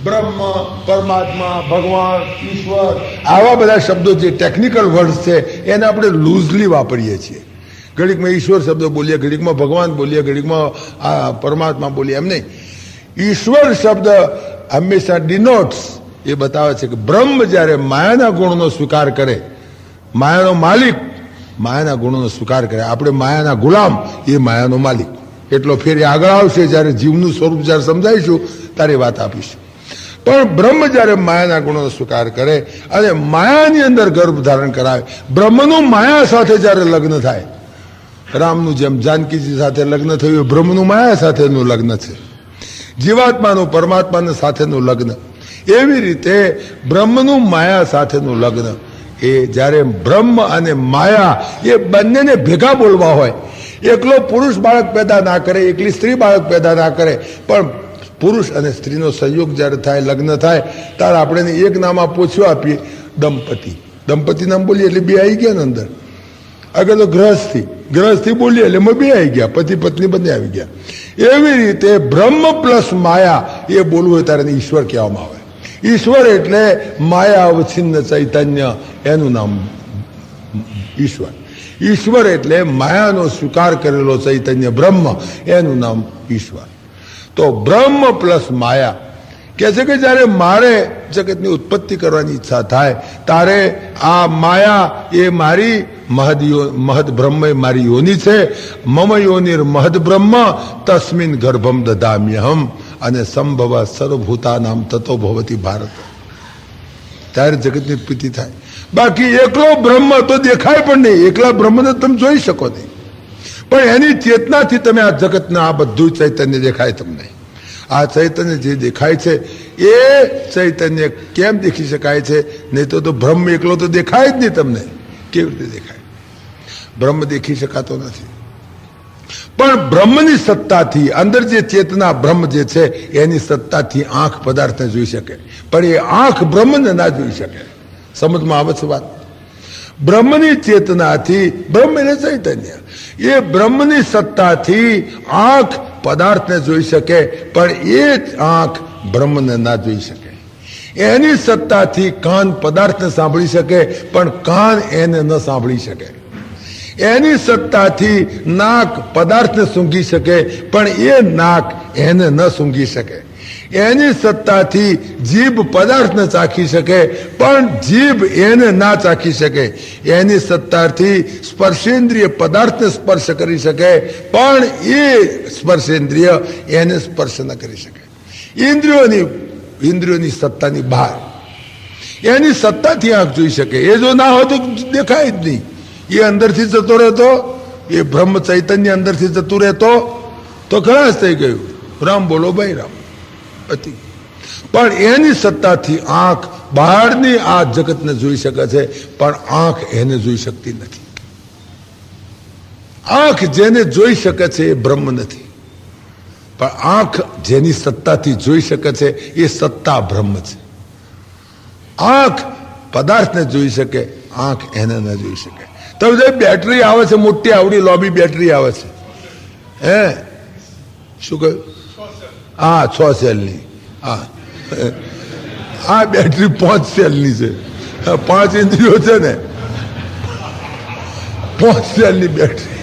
બ્રહ્મ, પરમાત્મા, ભગવાન, ઈશ્વર આવા બધા શબ્દો જે ટેકનિકલ વર્ડ છે એને આપણે લૂઝલી વાપરીએ છીએ. ઘડીકમાં ઈશ્વર શબ્દ બોલીએ, ઘડીકમાં ભગવાન બોલીએ, ઘડીકમાં આ પરમાત્મા બોલીએ, એમ નહીં. ઈશ્વર શબ્દ હંમેશા ડિનોટ્સ, એ બતાવે છે કે બ્રહ્મ જ્યારે માયાના ગુણનો સ્વીકાર કરે, માયાનો માલિક માયાના ગુણોનો સ્વીકાર કરે, આપણે માયાના ગુલામ, એ માયાનો માલિક. એટલો ફેર આગળ આવશે, જ્યારે જીવનું સ્વરૂપ જ્યારે સમજાવીશું ત્યારે વાત આપીશું. પણ બ્રહ્મ જ્યારે માયાના ગુણોનો સ્વીકાર કરે અને માયાની અંદર ગર્ભ ધારણ કરાવે, બ્રહ્મનું માયા સાથે જ્યારે લગ્ન થાય, રામનું જેમ જાનકીજી સાથે લગ્ન થયું, બ્રહ્મનું માયા સાથેનું લગ્ન છે. જીવાત્માનું પરમાત્માના સાથેનું લગ્ન, એવી રીતે બ્રહ્મનું માયા સાથેનું લગ્ન. એ જ્યારે બ્રહ્મ અને માયા એ બંનેને ભેગા બોલવા હોય, એકલો પુરુષ બાળક પેદા ના કરે, એકલી સ્ત્રી બાળક પેદા ના કરે, પણ પુરુષ અને સ્ત્રીનો સંયોગ જ્યારે થાય, લગ્ન થાય, ત્યારે આપણે એક નામ પૂછ્યું આપીએ, દંપતી. દંપતી નામ બોલીએ એટલે બે આવી ગયા ને અંદર. આગળ તો ગ્રહસ્થી બોલીએ એટલે બે આવી ગયા, પતિ પત્ની બંને આવી ગયા. એવી રીતે બ્રહ્મ પ્લસ માયા એ બોલવું હોય ત્યારે ઈશ્વર કહેવામાં આવે. ઈશ્વર એટલે માયા અવચ્છિન્ન ચૈતન્ય, એનું નામ ઈશ્વર. ઈશ્વર એટલે માયાનો સ્વીકાર કરેલો ચૈતન્ય બ્રહ્મ, એનું નામ ઈશ્વર. તો બ્રહ્મ પ્લસ માયા કહે છે કે જ્યારે મારે જગતની ઉત્પત્તિ કરવાની ઈચ્છા થાય, ત્યારે આ માયા એ મારી મહદ બ્રહ્મ એ મારી યોની છે. મમ યોનિર મહદ બ્રહ્મ તસ્મિન ગર્ભમ દદામ્યહમ અને સંભવ સર્વભૂતાનામ તતો ભવતી ભારત. ત્યારે જગતની ઉત્પત્તિ થાય. બાકી એકલો બ્રહ્મ તો દેખાય પણ નહીં, એકલા બ્રહ્મને તમે જોઈ શકો નહીં, પણ એની ચેતનાથી તમે આ જગતના આ બધું ચૈતન્ય દેખાય તમને. આ ચૈતન્ય જે દેખાય છે એ ચૈતન્ય કેમ દેખી શકાય છે? નહીં તો બ્રહ્મ એકલો તો દેખાય જ નહીં તમને. કેવી રીતે દેખાય? બ્રહ્મ દેખી શકાતો નથી. પણ બ્રહ્મની સત્તાથી, અંદર જે ચેતના બ્રહ્મ જે છે એની સત્તાથી આંખ પદાર્થને જોઈ શકે, પણ એ આંખ બ્રહ્મને ના જોઈ શકે. સમજમાં આવે છે વાત? બ્રહ્મની ચેતનાથી, બ્રહ્મ એટલે ચૈતન્ય, એ બ્રહ્મની સત્તાથી આંખ પદાર્થને જોઈ શકે, પણ એ જ આંખ બ્રહ્મને ના જોઈ શકે. એની સત્તાથી કાન પદાર્થને સાંભળી શકે, પણ કાન એને ન સાંભળી શકે. એની સત્તાથી નાક પદાર્થને સૂંઘી શકે, પણ એ નાક એને ન સૂંઘી શકે. એની સત્તાથી જીભ પદાર્થને ચાખી શકે, પણ જીભ એને ના ચાખી શકે. એની સત્તાથી સ્પર્શેન્દ્રિય પદાર્થને સ્પર્શ કરી શકે, પણ એ સ્પર્શેન્દ્રિય એને સ્પર્શ ન કરી શકે. ઇન્દ્રિયોની સત્તાની બહાર એની સત્તાથી આંખ જોઈ શકે. એ જો ના હોય તો દેખાય જ નહીં. એ અંદરથી જતો રહેતો, એ બ્રહ્મ ચૈતન્ય અંદરથી જતું રહેતો તો ખલાસ થઈ ગયું. રામ બોલો ભાઈ રામ હતી. પણ એની સત્તાથી આંખ બહારની આ જગતને જોઈ શકે છે, પણ આંખ એને જોઈ શકતી નથી. આંખ જેને જોઈ શકે છે એ બ્રહ્મ નથી, પણ આંખ જેની સત્તાથી જોઈ શકે છે એ સત્તા બ્રહ્મ છે. આંખ પદાર્થને જોઈ શકે, આંખ એને ન જોઈ શકે. તમે જે બેટરી આવે છે, મોટી આવડી લોબી બેટરી આવે છે, હે શું કહ્યું? હા, 6 સેલની. હા, આ બેટરી 5 સેલની છે. 5 ઇન્દ્રિયો છે ને, 5 સેલની બેટરી.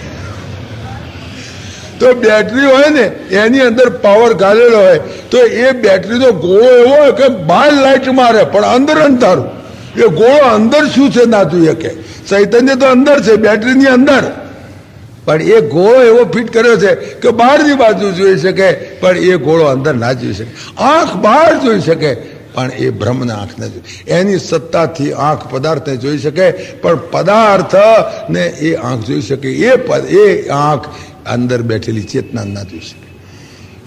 તો બેટરી હોય ને એની અંદર પાવર ગાળેલો હોય તો એ બેટરીનો ગોળો એવો હોય કે બહાર લાઈટ મારે પણ અંદર અંધારું. એ ગોળો અંદર શું છે ના જોઈ શકે. ચૈતન્ય તો અંદર છે, બેટરીની અંદર, પણ એ ગોળો એવો ફિટ કર્યો છે કે બહારની બાજુ જોઈ શકે, પણ એ ગોળો અંદર ના જોઈ શકે. આંખ બહાર જોઈ શકે, પણ એ બ્રહ્મને આંખ ન જોઈ. એની સત્તાથી આંખ પદાર્થને જોઈ શકે, પણ પદાર્થને એ આંખ જોઈ શકે. એ આંખ અંદર બેઠેલી ચેતના ના જોઈ શકે.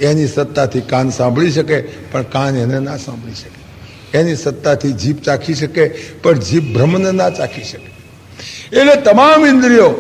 એની સત્તાથી કાન સાંભળી શકે, પણ કાન એને ના સાંભળી શકે. એની સત્તાથી જીભ ચાખી શકે, પણ જીભ બ્રહ્મને ના ચાખી શકે. એટલે તમામ ઇન્દ્રિયો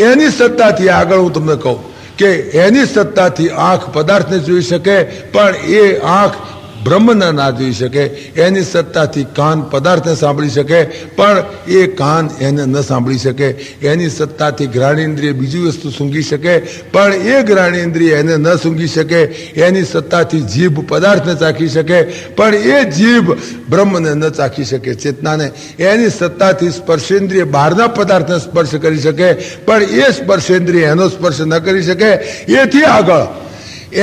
એની સત્તાથી, આગળ હું તમને કહું કે એની સત્તાથી આંખ પદાર્થને જોઈ શકે, પણ એ આંખ બ્રહ્મને ના જોઈ શકે, એની સત્તાથી કાન પદાર્થને સાંભળી શકે પણ એ કાન એને ન સાંભળી શકે, એની સત્તાથી ઘ્રાણેન્દ્રિય બીજી વસ્તુ સૂંઘી શકે પણ એ ઘ્રાણેન્દ્રિય એને ન સૂંઘી શકે, એની સત્તાથી જીભ પદાર્થને ચાખી શકે પણ એ જીભ બ્રહ્મને ન ચાખી શકે ચેતનાને, એની સત્તાથી સ્પર્શેન્દ્રિય બહારના પદાર્થને સ્પર્શ કરી શકે પણ એ સ્પર્શેન્દ્રિય એનો સ્પર્શ ન કરી શકે. એથી આગળ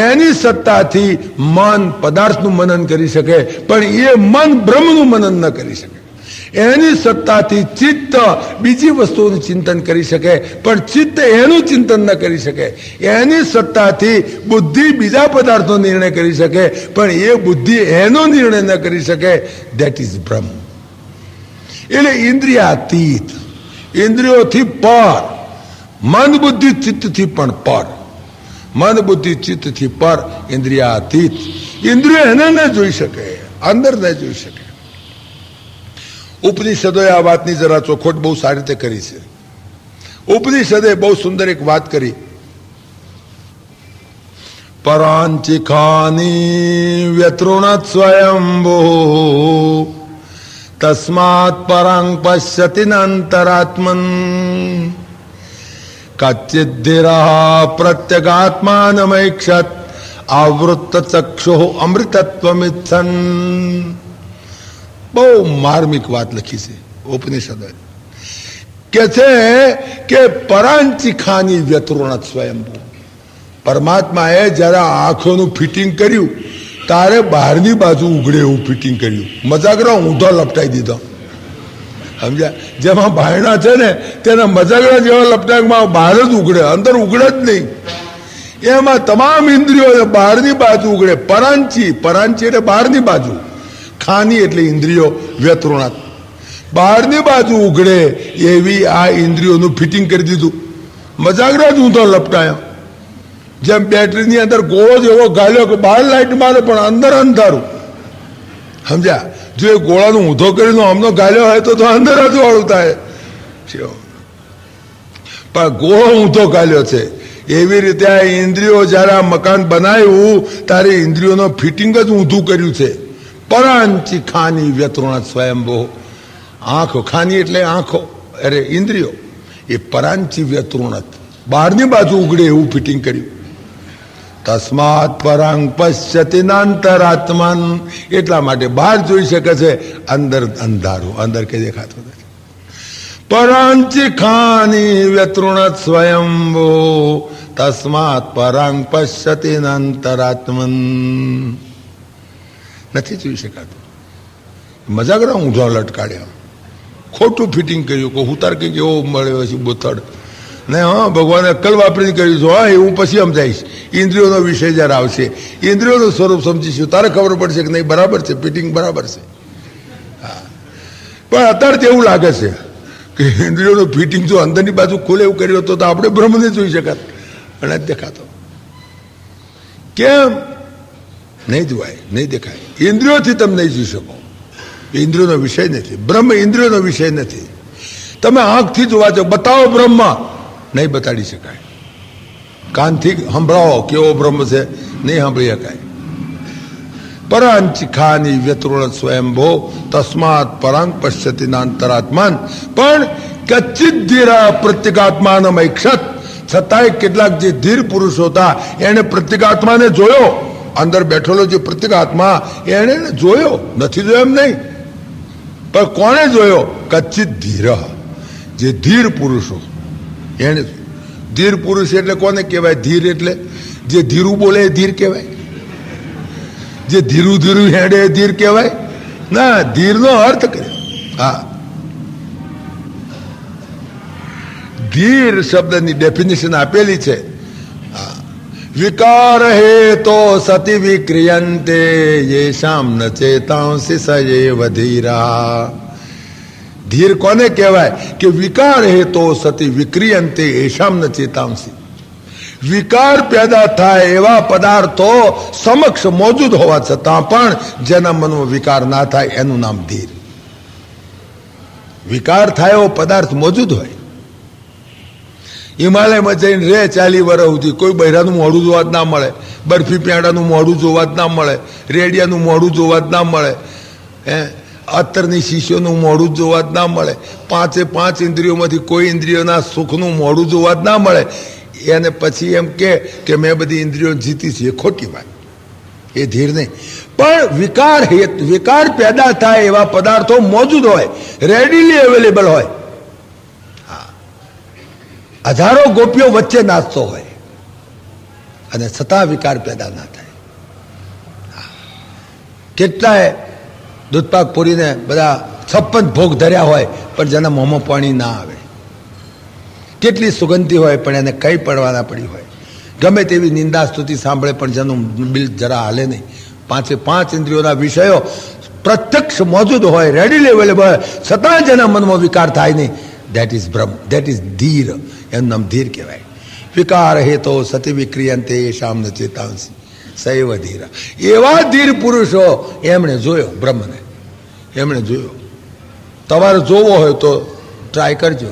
એની સત્તાથી મન પદાર્થનું મનન કરી શકે પણ એ મન બ્રહ્મનું મનન ન કરી શકે, એની સત્તાથી ચિત્ત બીજી વસ્તુઓનું ચિંતન કરી શકે પણ ચિત્ત એનું ચિંતન ન કરી શકે, એની સત્તાથી બુદ્ધિ બીજા પદાર્થનો નિર્ણય કરી શકે પણ એ બુદ્ધિ એનો નિર્ણય ન કરી શકે. ધેટ ઇઝ બ્રહ્મ. એટલે ઇન્દ્રિયાતીત, ઇન્દ્રિયોથી પર, મન બુદ્ધિ ચિત્તથી પણ પર, મન બુદ્ધિ ચિત્તથી પર, ઇન્દ્રિયાતીત. ઇન્દ્રિયો એને ન જોઈ શકે, અંદર ન જોઈ શકે. ઉપનિષદોએ આ વાતની જરા ચોખવટ બહુ સારી રીતે કરી છે. ઉપનિષદે બહુ સુંદર એક વાત કરી, પરાંચિખાની વ્યતૃણત સ્વયંભૂ તસ્માત પરાંગ પશ્યતિ અંતરાત્મન કચ્ચિદ્ધિરઃ પ્રત્યગાત્માનમૈક્ષત આવૃત્ત ચક્ષુ અમૃતત્વમિચ્છન. બહુ માર્મિક વાત લખી છે ઉપનિષદોએ. કે છે કે પરાંચિખાની વ્યતૃણત સ્વયંભૂ, પરમાત્માએ જયારે આંખોનું ફિટિંગ કર્યું તારે બહારની બાજુ ઉઘડે એવું ફિટિંગ કર્યું, મજાગરા ઊંધો લપટાઈ દીધો. સમજ્યા? જેમાં ભાયણા છે ને તેના મજાગરા જેવા લપટાકમાં બહાર જ ઉઘડે, અંદર ઉઘડે જ નહીં. એમાં તમામ ઇન્દ્રિયો બહારની બાજુ ઉઘડે. પરાંચી, પરાંચી એટલે બહારની બાજુ, ખાની એટલે ઇન્દ્રિયો, વ્યતૃણાત બહારની બાજુ ઉઘડે એવી આ ઇન્દ્રિયોનું ફિટિંગ કરી દીધું. મજાગરા જ ઊંધો લપટાયો. જેમ બેટરીની અંદર ગોળો જેવો ગાલ્યો કે બહાર લાઈટ મારે પણ અંદર અંધારું. સમજ્યા? જો એ ગોળાનો ઊંધો કરીને આમનો ગાલ્યો હોય તો અંદર જ વાળું થાય, પણ ગોળો ઊંધો ગાલ્યો છે. એવી રીતે આ ઇન્દ્રિયો જયારે આ મકાન બનાવ્યું ત્યારે ઇન્દ્રિયોનો ફિટિંગ જ ઊંધું કર્યું છે. પરાંચી ખાની વ્યતૃણત સ્વયંભૂ, આંખો, ખાની એટલે આંખો, અરે ઇન્દ્રિયો, એ પરાંચી વ્યતૃણત બહારની બાજુ ઉગડે એવું ફિટિંગ કર્યું. તસ્માત પરાંગ પશ્યતિ નાંતરાત્મન, એટલા માટે બહાર જોઈ શકે છે, અંદર અંધારું, અંદર કે દેખાતું નથી. પરાંચી ખાની વ્યતૃણત સ્વયંભૂ તસ્માત પરાંગ પશ્યતિ નાંતરાત્મન. નથી જોઈ શકાતું. મજાગરા ઊંધો લટકાડ્યા, ખોટું ફિટિંગ કર્યું. કે ઉતાર કંઈક એવો મળ્યો છે બોથડ ને, હા ભગવાને અક્કલ વાપરીને કર્યું છે. હા એવું પછી સમજાઈશ, ઇન્દ્રિયોનો વિષય જયારે આવશે, ઇન્દ્રિયોનું સ્વરૂપ સમજીશું તારે ખબર પડશે કે નહીં બરાબર છે, ફિટિંગ બરાબર છે. હા, પણ અત્યારે તો એવું લાગે છે કે ઇન્દ્રિયોનું ફિટિંગ જો અંદરની બાજુ ખુલે એવું કર્યું તો આપણે બ્રહ્મને જોઈ શકાત, અને જ દેખાતો. કેમ નહીં જોવાય, નહીં દેખાય? ઇન્દ્રિયોથી તમે નહીં જોઈ શકો. ઇન્દ્રિયોનો વિષય નથી, બ્રહ્મ ઇન્દ્રિયોનો વિષય નથી. તમે આંખથી જોવા છો, બતાવો બ્રહ્મ, નહીં બતાડી શકાય. કાનથી સંભળાવો કેવો બ્રહ્મ છે, નહીં સાંભળી શકાય. પરાંચિખાની વ્યતૃણત સ્વયંભૂ તસ્માત પરાંગ પશ્યતિ નાંતરાત્માન. પણ કચ્ચિત ધીરા પ્રત્યેગાત્માનમૈક્ષત, છતાંય કેટલાક જે ધીર પુરુષો હતા એને પ્રત્યેગાત્માને જોયો, અંદર બેઠેલો જે પ્રત્યેગાત્મા એને જોયો, નથી જોયો એમ નહીં, પણ કોણે જોયો? કચ્ચિત ધીર, જે ધીર પુરુષો એને. ધીર પુરુષ એટલે કોને કહેવાય? ધીર એટલે જે ધીરું બોલે એ ધીર કહેવાય? જે ધીરું ધીરું હેડે એ ધીર કહેવાય? ના, ધીરનો અર્થ કરે. હા, ધીર શબ્દની ડેફિનેશન આપેલી છે. વિકાર હેતો સતી વિક્રિયંતે યેષામ ન ચેતાંસી સયેવ ધીરા. ધીર કોને કહેવાય? કે વિકાર હેતો સતી વિક્રિયંતે યેષામ ન ચેતાંસી. વિકાર પેદા થાય એવા પદાર્થો સમક્ષ મોજૂદ હોવા છતાં પણ જેના મનમાં વિકાર ના થાય એનું નામ ધીર. વિકાર થાય એવો પદાર્થ મોજૂદ હોય. હિમાલયમાં જઈને રે 40 વર્ષ સુધી કોઈ બહેરાનું મોઢું જોવા જ ના મળે, બરફી પેંડાનું મોઢું જોવા જ ના મળે, રેડિયાનું મોઢું જોવા જ ના મળે, અત્તરની શીશીઓનું મોઢું જોવા જ ના મળે, પાંચે પાંચ ઇન્દ્રિયોમાંથી કોઈ ઇન્દ્રિયોના સુખનું મોઢું જોવા જ ના મળે. એને પછી એમ કે મેં બધી ઇન્દ્રિયો જીતી છે, એ ખોટી વાત. એ ધીર નહીં. પણ વિકાર પેદા થાય એવા પદાર્થો મોજૂદ હોય, રેડીલી અવેલેબલ હોય. હજારો ગોપીઓ વચ્ચે નાચતો હોય અને છતાં વિકાર પેદા ના થાય. કેટલાય દૂધપાક પૂરીને બધા 56 ભોગ ધર્યા હોય પણ જેના મોંમાં પાણી ના આવે. કેટલી સુગંધી હોય પણ એને કઈ પડવા પડી હોય. ગમે તેવી નિંદા સ્તુતિ સાંભળે પણ જેનું બિલ જરા હાલે નહીં. પાંચે પાંચ ઇન્દ્રિયોના વિષયો પ્રત્યક્ષ મોજૂદ હોય, રેડીલી અવેલેબલ હોય, છતાં જેના મનમાં વિકાર થાય નહીં. દેટ ઇઝ બ્રહ્મ, દેટ ઇઝ ધીર. એનું નામ ધીર કહેવાય. વિકાર હેતો સતી વિક્રિયંતે શામ ન ચેતાંસી સૈવ ધીર. એવા ધીર પુરુષો એમણે જોયો બ્રહ્મને, એમણે જોયો. તમારે જોવો હોય તો ટ્રાય કરજો.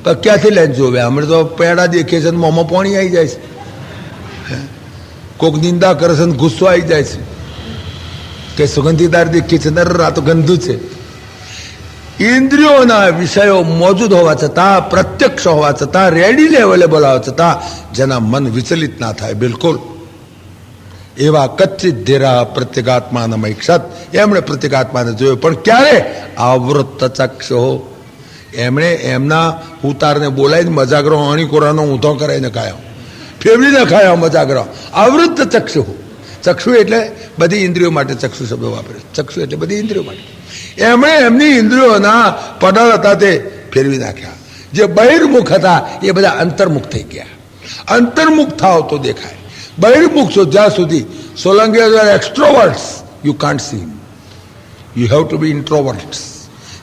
પણ ક્યાંથી લઈને જોવે? હમણાં તો પેડા દેખે છે, મોંમાં પાણી આવી જાય છે. કોઈક નિંદા કરે છે, ગુસ્સો આવી જાય છે કે સુગંધીદાર દેખીએ છે, આ તો ગંદુ છે. ઇન્દ્રિયોના વિષયો મોજૂદ હોવા છતાં, પ્રત્યક્ષ હોવા છતાં, રેડીલી અવેલેબલ હોવા છતાં જેના મન વિચલિત ના થાય બિલકુલ, એવા કચ્ચિત ધીરા પ્રત્યેગાત્માનમય ક્ષત. એમણે પ્રત્યેગાત્માને જોયો પણ ક્યારે? આવૃત્ત ચક્ષુ. એમણે એમના ઉતારને બોલાવીને મજાગરો અણીકોરાનો ઊંધો કરાવીને ખાયો, ફેવરીને ખાયો મજાગરો. આવૃત્ત ચક્ષુ. ચક્ષુ એટલે બધી ઇન્દ્રિયો માટે ચક્ષુ શબ્દ વાપરે. ચક્ષુ એટલે બધી ઇન્દ્રિયો માટે. એમણે એમની ઇન્દ્રિયોના પડલ હતા તે ફેરવી નાખ્યા. જે બહિર્મુખ હતા એ બધા અંતર્મુખ થઈ ગયા. અંતર્મુખ થાવ તો દેખાય. બહિર્મુખ છો જ્યાં સુધી, so long as you are extroverts you can't see. You have to be introverts.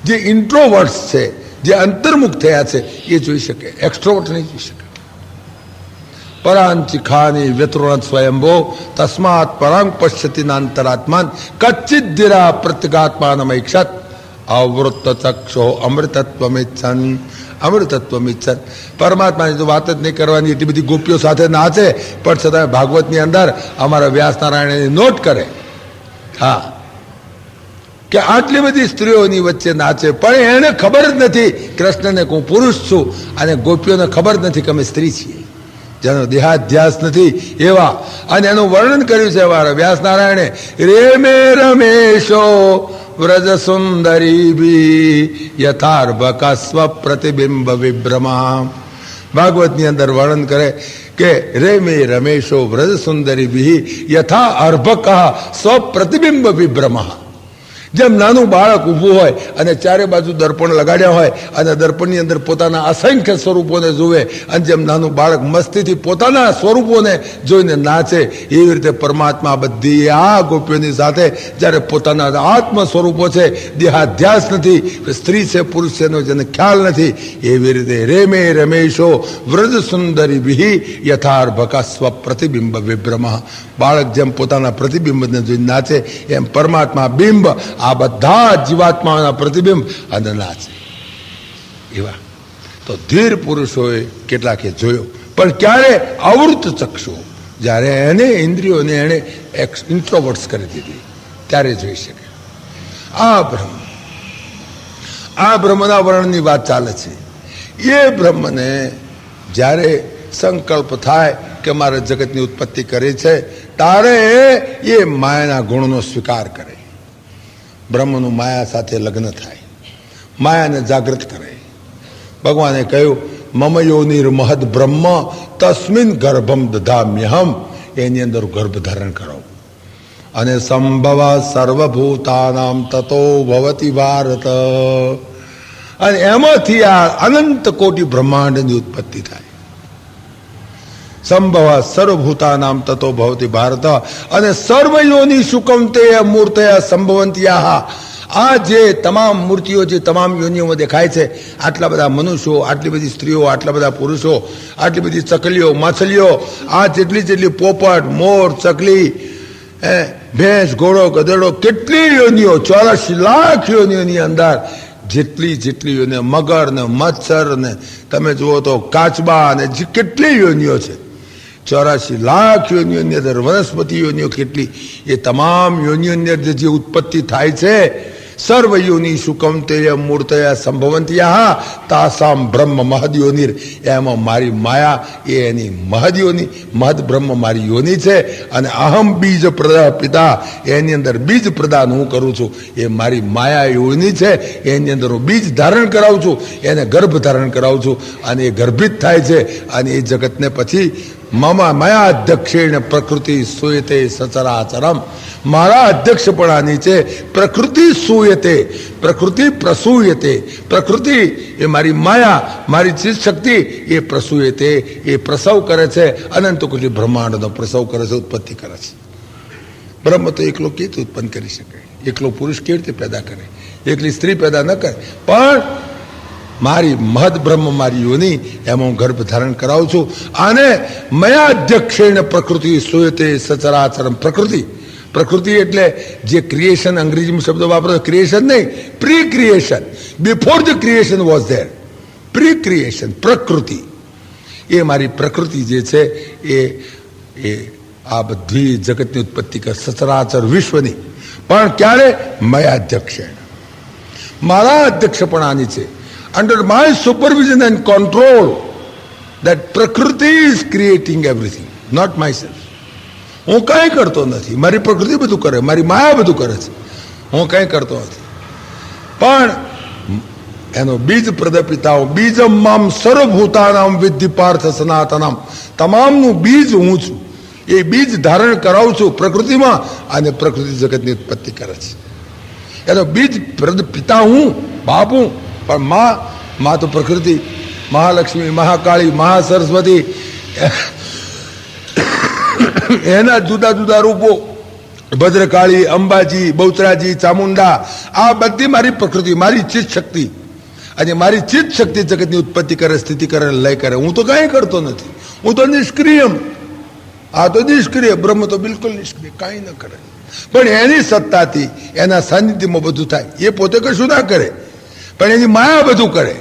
જે ઇન્ટ્રોવર્ટ્સ છે, જે અંતર્મુખ થયા છે એ જોઈ શકે, એક્સ્ટ્રોવર્ટ નહીં જોઈ શકે. પરાંચિખાની વ્યતુરત સ્વયંભો તસ્માત પરાંગ પશ્યતિ નાંતરાત્માન કચ્ચિત ધીરા પ્રત્યેગાત્માનમૈક્ષત આવૃત્ત ચક્ષો અમૃતત્વમિચ્છન. અમૃતત્વમિચ્છન. પરમાત્માની તો વાત જ નહીં કરવાની. એટલી બધી ગોપીઓ સાથે નાચે પણ છતાં ભાગવતની અંદર અમારા વ્યાસનારાયણ નોટ કરે, હા, કે આટલી બધી સ્ત્રીઓની વચ્ચે નાચે પણ એને ખબર જ નથી કૃષ્ણને હું પુરુષ છું, અને ગોપીઓને ખબર જ નથી કે અમે સ્ત્રી છીએ, જેનો દેહાધ્યાસ નથી એવા. અને એનું વર્ણન કર્યું છે અમારા વ્યાસનારાયણે. રેમે રમેશો વ્રજ સુંદરી ભી યથાર્ભક સ્વ પ્રતિબિંબ વિભ્રમા. ભાગવતની અંદર વર્ણન કરે કે રેમે રમેશો વ્રજ સુંદરી ભી યથા અર્ભક સ્વ પ્રતિબિંબ વિભ્રમા. જેમ નાનું બાળક ઊભું હોય અને ચારે બાજુ દર્પણ લગાડ્યા હોય અને દર્પણની અંદર પોતાના અસંખ્ય સ્વરૂપોને જુએ, અને જેમ નાનું બાળક મસ્તીથી પોતાના સ્વરૂપોને જોઈને નાચે, એવી રીતે પરમાત્મા બધી આ ગોપીઓની સાથે જ્યારે પોતાના આત્મ સ્વરૂપો છે, દેહાધ્યાસ નથી, સ્ત્રી છે પુરુષ છે એનો જેને ખ્યાલ નથી, એવી રીતે રેમે રમેશો વ્રજ સુંદરી વિહી યથાર્ભકા સ્વ પ્રતિબિંબ વિભ્રમ. બાળક જેમ પોતાના પ્રતિબિંબને જોઈને નાચે એમ પરમાત્મા બિંબ આ બધા જીવાત્માઓના પ્રતિબિંબ અને નાચે એવા. તો ધીર પુરુષોએ કેટલાકે જોયો પણ ક્યારે? આવૃત ચક્ષુ. જ્યારે એને ઇન્દ્રિયોને એને ઇન્ટ્રોવર્ટ્સ કરી દીધી ત્યારે જોઈ શકે. આ બ્રહ્મના વર્ણનની વાત ચાલે છે. એ બ્રહ્મને જ્યારે સંકલ્પ થાય કે મારે જગતની ઉત્પત્તિ કરી છે, તારે એ માયાના ગુણનો સ્વીકાર કરે. બ્રહ્મનું માયા સાથે લગ્ન થાય, માયાને જાગૃત કરે. ભગવાને કહ્યું મમ યોનિર મહદ બ્રહ્મ તસ્મિન ગર્ભમ દધામ્યહમ. એની અંદર ગર્ભ ધારણ કરો અને સંભવ સર્વભૂતાનામ તતો ભવતી ભારત. અને એમાંથી આ અનંત કોટી બ્રહ્માંડની ઉત્પત્તિ થાય. સંભવ સર્વભૂતાનામ તતો ભવતી ભારત. અને સર્વયોની શુકમ તે મૂર્તયા સંભવંત્યા. આ જે તમામ મૂર્તિઓ જે તમામ યોનિઓમાં દેખાય છે, આટલા બધા મનુષ્યો, આટલી બધી સ્ત્રીઓ, આટલા બધા પુરુષો, આટલી બધી ચકલીઓ, માછલીઓ, આ જેટલી પોપટ, મોર, ચકલી, ભેંસ, ઘોડો, ગધેડો, કેટલી યોનિઓ, 84 લાખ યોનિઓની અંદર જેટલી યોનિઓ, મગર ને મચ્છર ને તમે જુઓ તો કાચબા ને કેટલી યોનિઓ છે. 84 લાખ યોનિઓની અંદર વનસ્પતિ યોનિઓ કેટલી, એ તમામ યોનિઓની અંદર જે ઉત્પત્તિ થાય છે, સર્વ યોનિ સુકમતેય મૂર્તયા સંભવંત્યા તાસામ બ્રહ્મ મહદયોનિર, એમાં મારી માયા એ એની મહદયોની, મહદ બ્રહ્મ મારી યોનિ છે. અને અહમ બીજ પિતા, એની અંદર બીજ પ્રદાન હું કરું છું, એ મારી માયા યોનિ છે. એની અંદર હું બીજ ધારણ કરાવું છું, એને ગર્ભ ધારણ કરાવું છું, અને એ ગર્ભિત થાય છે. અને એ જગતને પછી મમા મયા અધ્યક્ષેણ પ્રકૃતિ સૂયતે સચરાચરમ, મારા અધ્યક્ષપણા નીચે પ્રકૃતિ સૂયતે, પ્રકૃતિ પ્રસૂયતે, પ્રકૃતિ એ મારી માયા, મારી ચિત્ત શક્તિ એ પ્રસૂયતે, એ પ્રસવ કરે છે, અનંત કોટી બ્રહ્માંડનો પ્રસવ કરે છે, ઉત્પત્તિ કરે છે. બ્રહ્મ તો એકલો કેવી રીતે ઉત્પન્ન કરી શકે? એકલો પુરુષ કેવી રીતે પેદા કરે? એકલી સ્ત્રી પેદા ન કરે. પણ મારી મહદ બ્રહ્મ મારી યોની, એમાં હું ગર્ભ ધારણ કરાવું છું. અને મયા અધ્યક્ષેણ પ્રકૃતિ સૂયતે સચરાચરમ, પ્રકૃતિ, પ્રકૃતિ એટલે જે ક્રિએશન, અંગ્રેજીમાં શબ્દ વાપરો, ક્રિએશન નહીં, pre creation, before the creation was there, pre creation, પ્રકૃતિ, એ મારી પ્રકૃતિ જે છે એ આ બધી જગતની ઉત્પત્તિ કરે, સચરાચર વિશ્વની. પણ ક્યારે? મયા અધ્યક્ષેણ, મારા અધ્યક્ષપણાની છે. Under my supervision and control, that Prakriti is creating everything, not myself. હું કંઈ કરતો નથી, મારી પ્રકૃતિ બધું કરે, મારી માયા બધું કરે છે, હું કંઈ કરતો નથી. પણ એનો બીજ પ્રદપિતા હું, બીજમ મામ સર્વભૂતાનામ વિદ્ધિ પાર્થ સનાતનમ, તમામનું બીજ હું છું. એ બીજ ધારણ કરાવું છું પ્રકૃતિમાં, અને પ્રકૃતિ જગતની ઉત્પત્તિ કરે છે. એનો બીજ પિતા હું, બાપ હું. પણ માં તો પ્રકૃતિ, મહાલક્ષ્મી, મહાકાળી, મહાસરસ્વતી, એના જુદા જુદા રૂપો, ભદ્રકાળી, અંબાજી, બહુચરાજી, ચામુંડા, આ બધી મારી પ્રકૃતિ, મારી ચિત્ત શક્તિ. અને મારી ચિત્ત શક્તિ જગતની ઉત્પત્તિ કરે, સ્થિતિ કરે, લય કરે. હું તો કંઈ કરતો નથી, હું તો નિષ્ક્રિયમ. આ તો નિષ્ક્રિય, બ્રહ્મ તો બિલકુલ નિષ્ક્રિય, કાંઈ ન કરે. પણ એની સત્તાથી, એના સાનિધ્યમાં બધું થાય. એ પોતે કશું ના કરે, પણ એની માયા બધું કરે.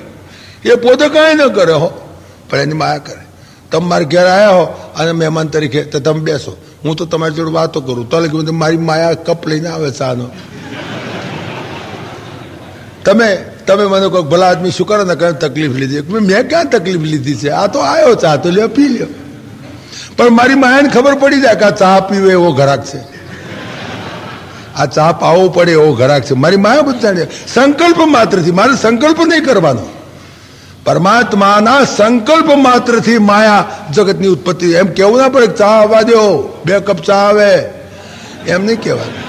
એ પોતે કાંઈ ન કરે હો, પણ એની માયા કરે. તમે મારે ઘેર આવ્યા હો અને મહેમાન તરીકે, તો તમે બેસો, હું તો તમારી જોડે વાતો કરું, તો લગી મારી માયા કપ લઈને આવે ચાનો. તમે મને કહો ભલા આદમી શું કરે ને, કઈ તકલીફ લીધી? મેં ક્યાં તકલીફ લીધી છે? આ તો આવ્યો, ચા તો લ્યો, પી લ્યો. પણ મારી માયાને ખબર પડી જાય કે આ ચા પીવે એવો ઘરાક છે, આ ચા પાવો પડે એવો ઘરાક છે. મારી માયા બધા સંકલ્પ માત્રથી, મારે સંકલ્પ નહીં કરવાનો, પરમાત્માના સંકલ્પ માત્રથી માયા જગતની ઉત્પત્તિ. એમ કેવું ના પડે ચા આવવા દો, 2 કપ ચા આવે, એમ નહીં કહેવાનું,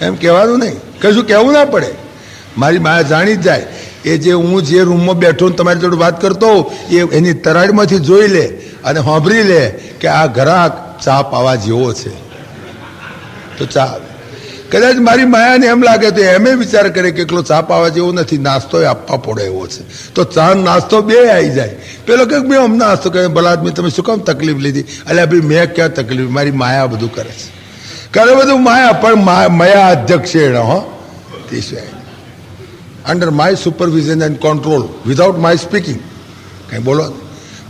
એમ કહેવાનું નહીં, કશું કહેવું ના પડે. મારી માયા જાણી જ જાય. એ જે હું જે રૂમમાં બેઠો ને તમારી જોડે વાત કરતો હોઉં, એ એની તરાડમાંથી જોઈ લે અને સાંભળી લે કે આ ઘરાક ચા પાવા જેવો છે, તો ચા આવે. કદાચ મારી માયાને એમ લાગે તો એમ વિચાર કરે કે એકલો ચા પાવા જેવો નથી, નાસ્તો આપવા પડે એવો છે, તો ચા નાસ્તો બે આવી જાય. પેલો કે મેં અમને નાસ્તો કહે, ભલા આદમી તમે શું કામ તકલીફ લીધી? અલ્યા ભાઈ મેં ક્યાં તકલીફ, મારી માયા બધું કરે છે, કરે બધું માયા. પણ મયા અધ્યક્ષ હો, તે સિવાય under my supervision and control, without my speaking, કંઈ બોલો.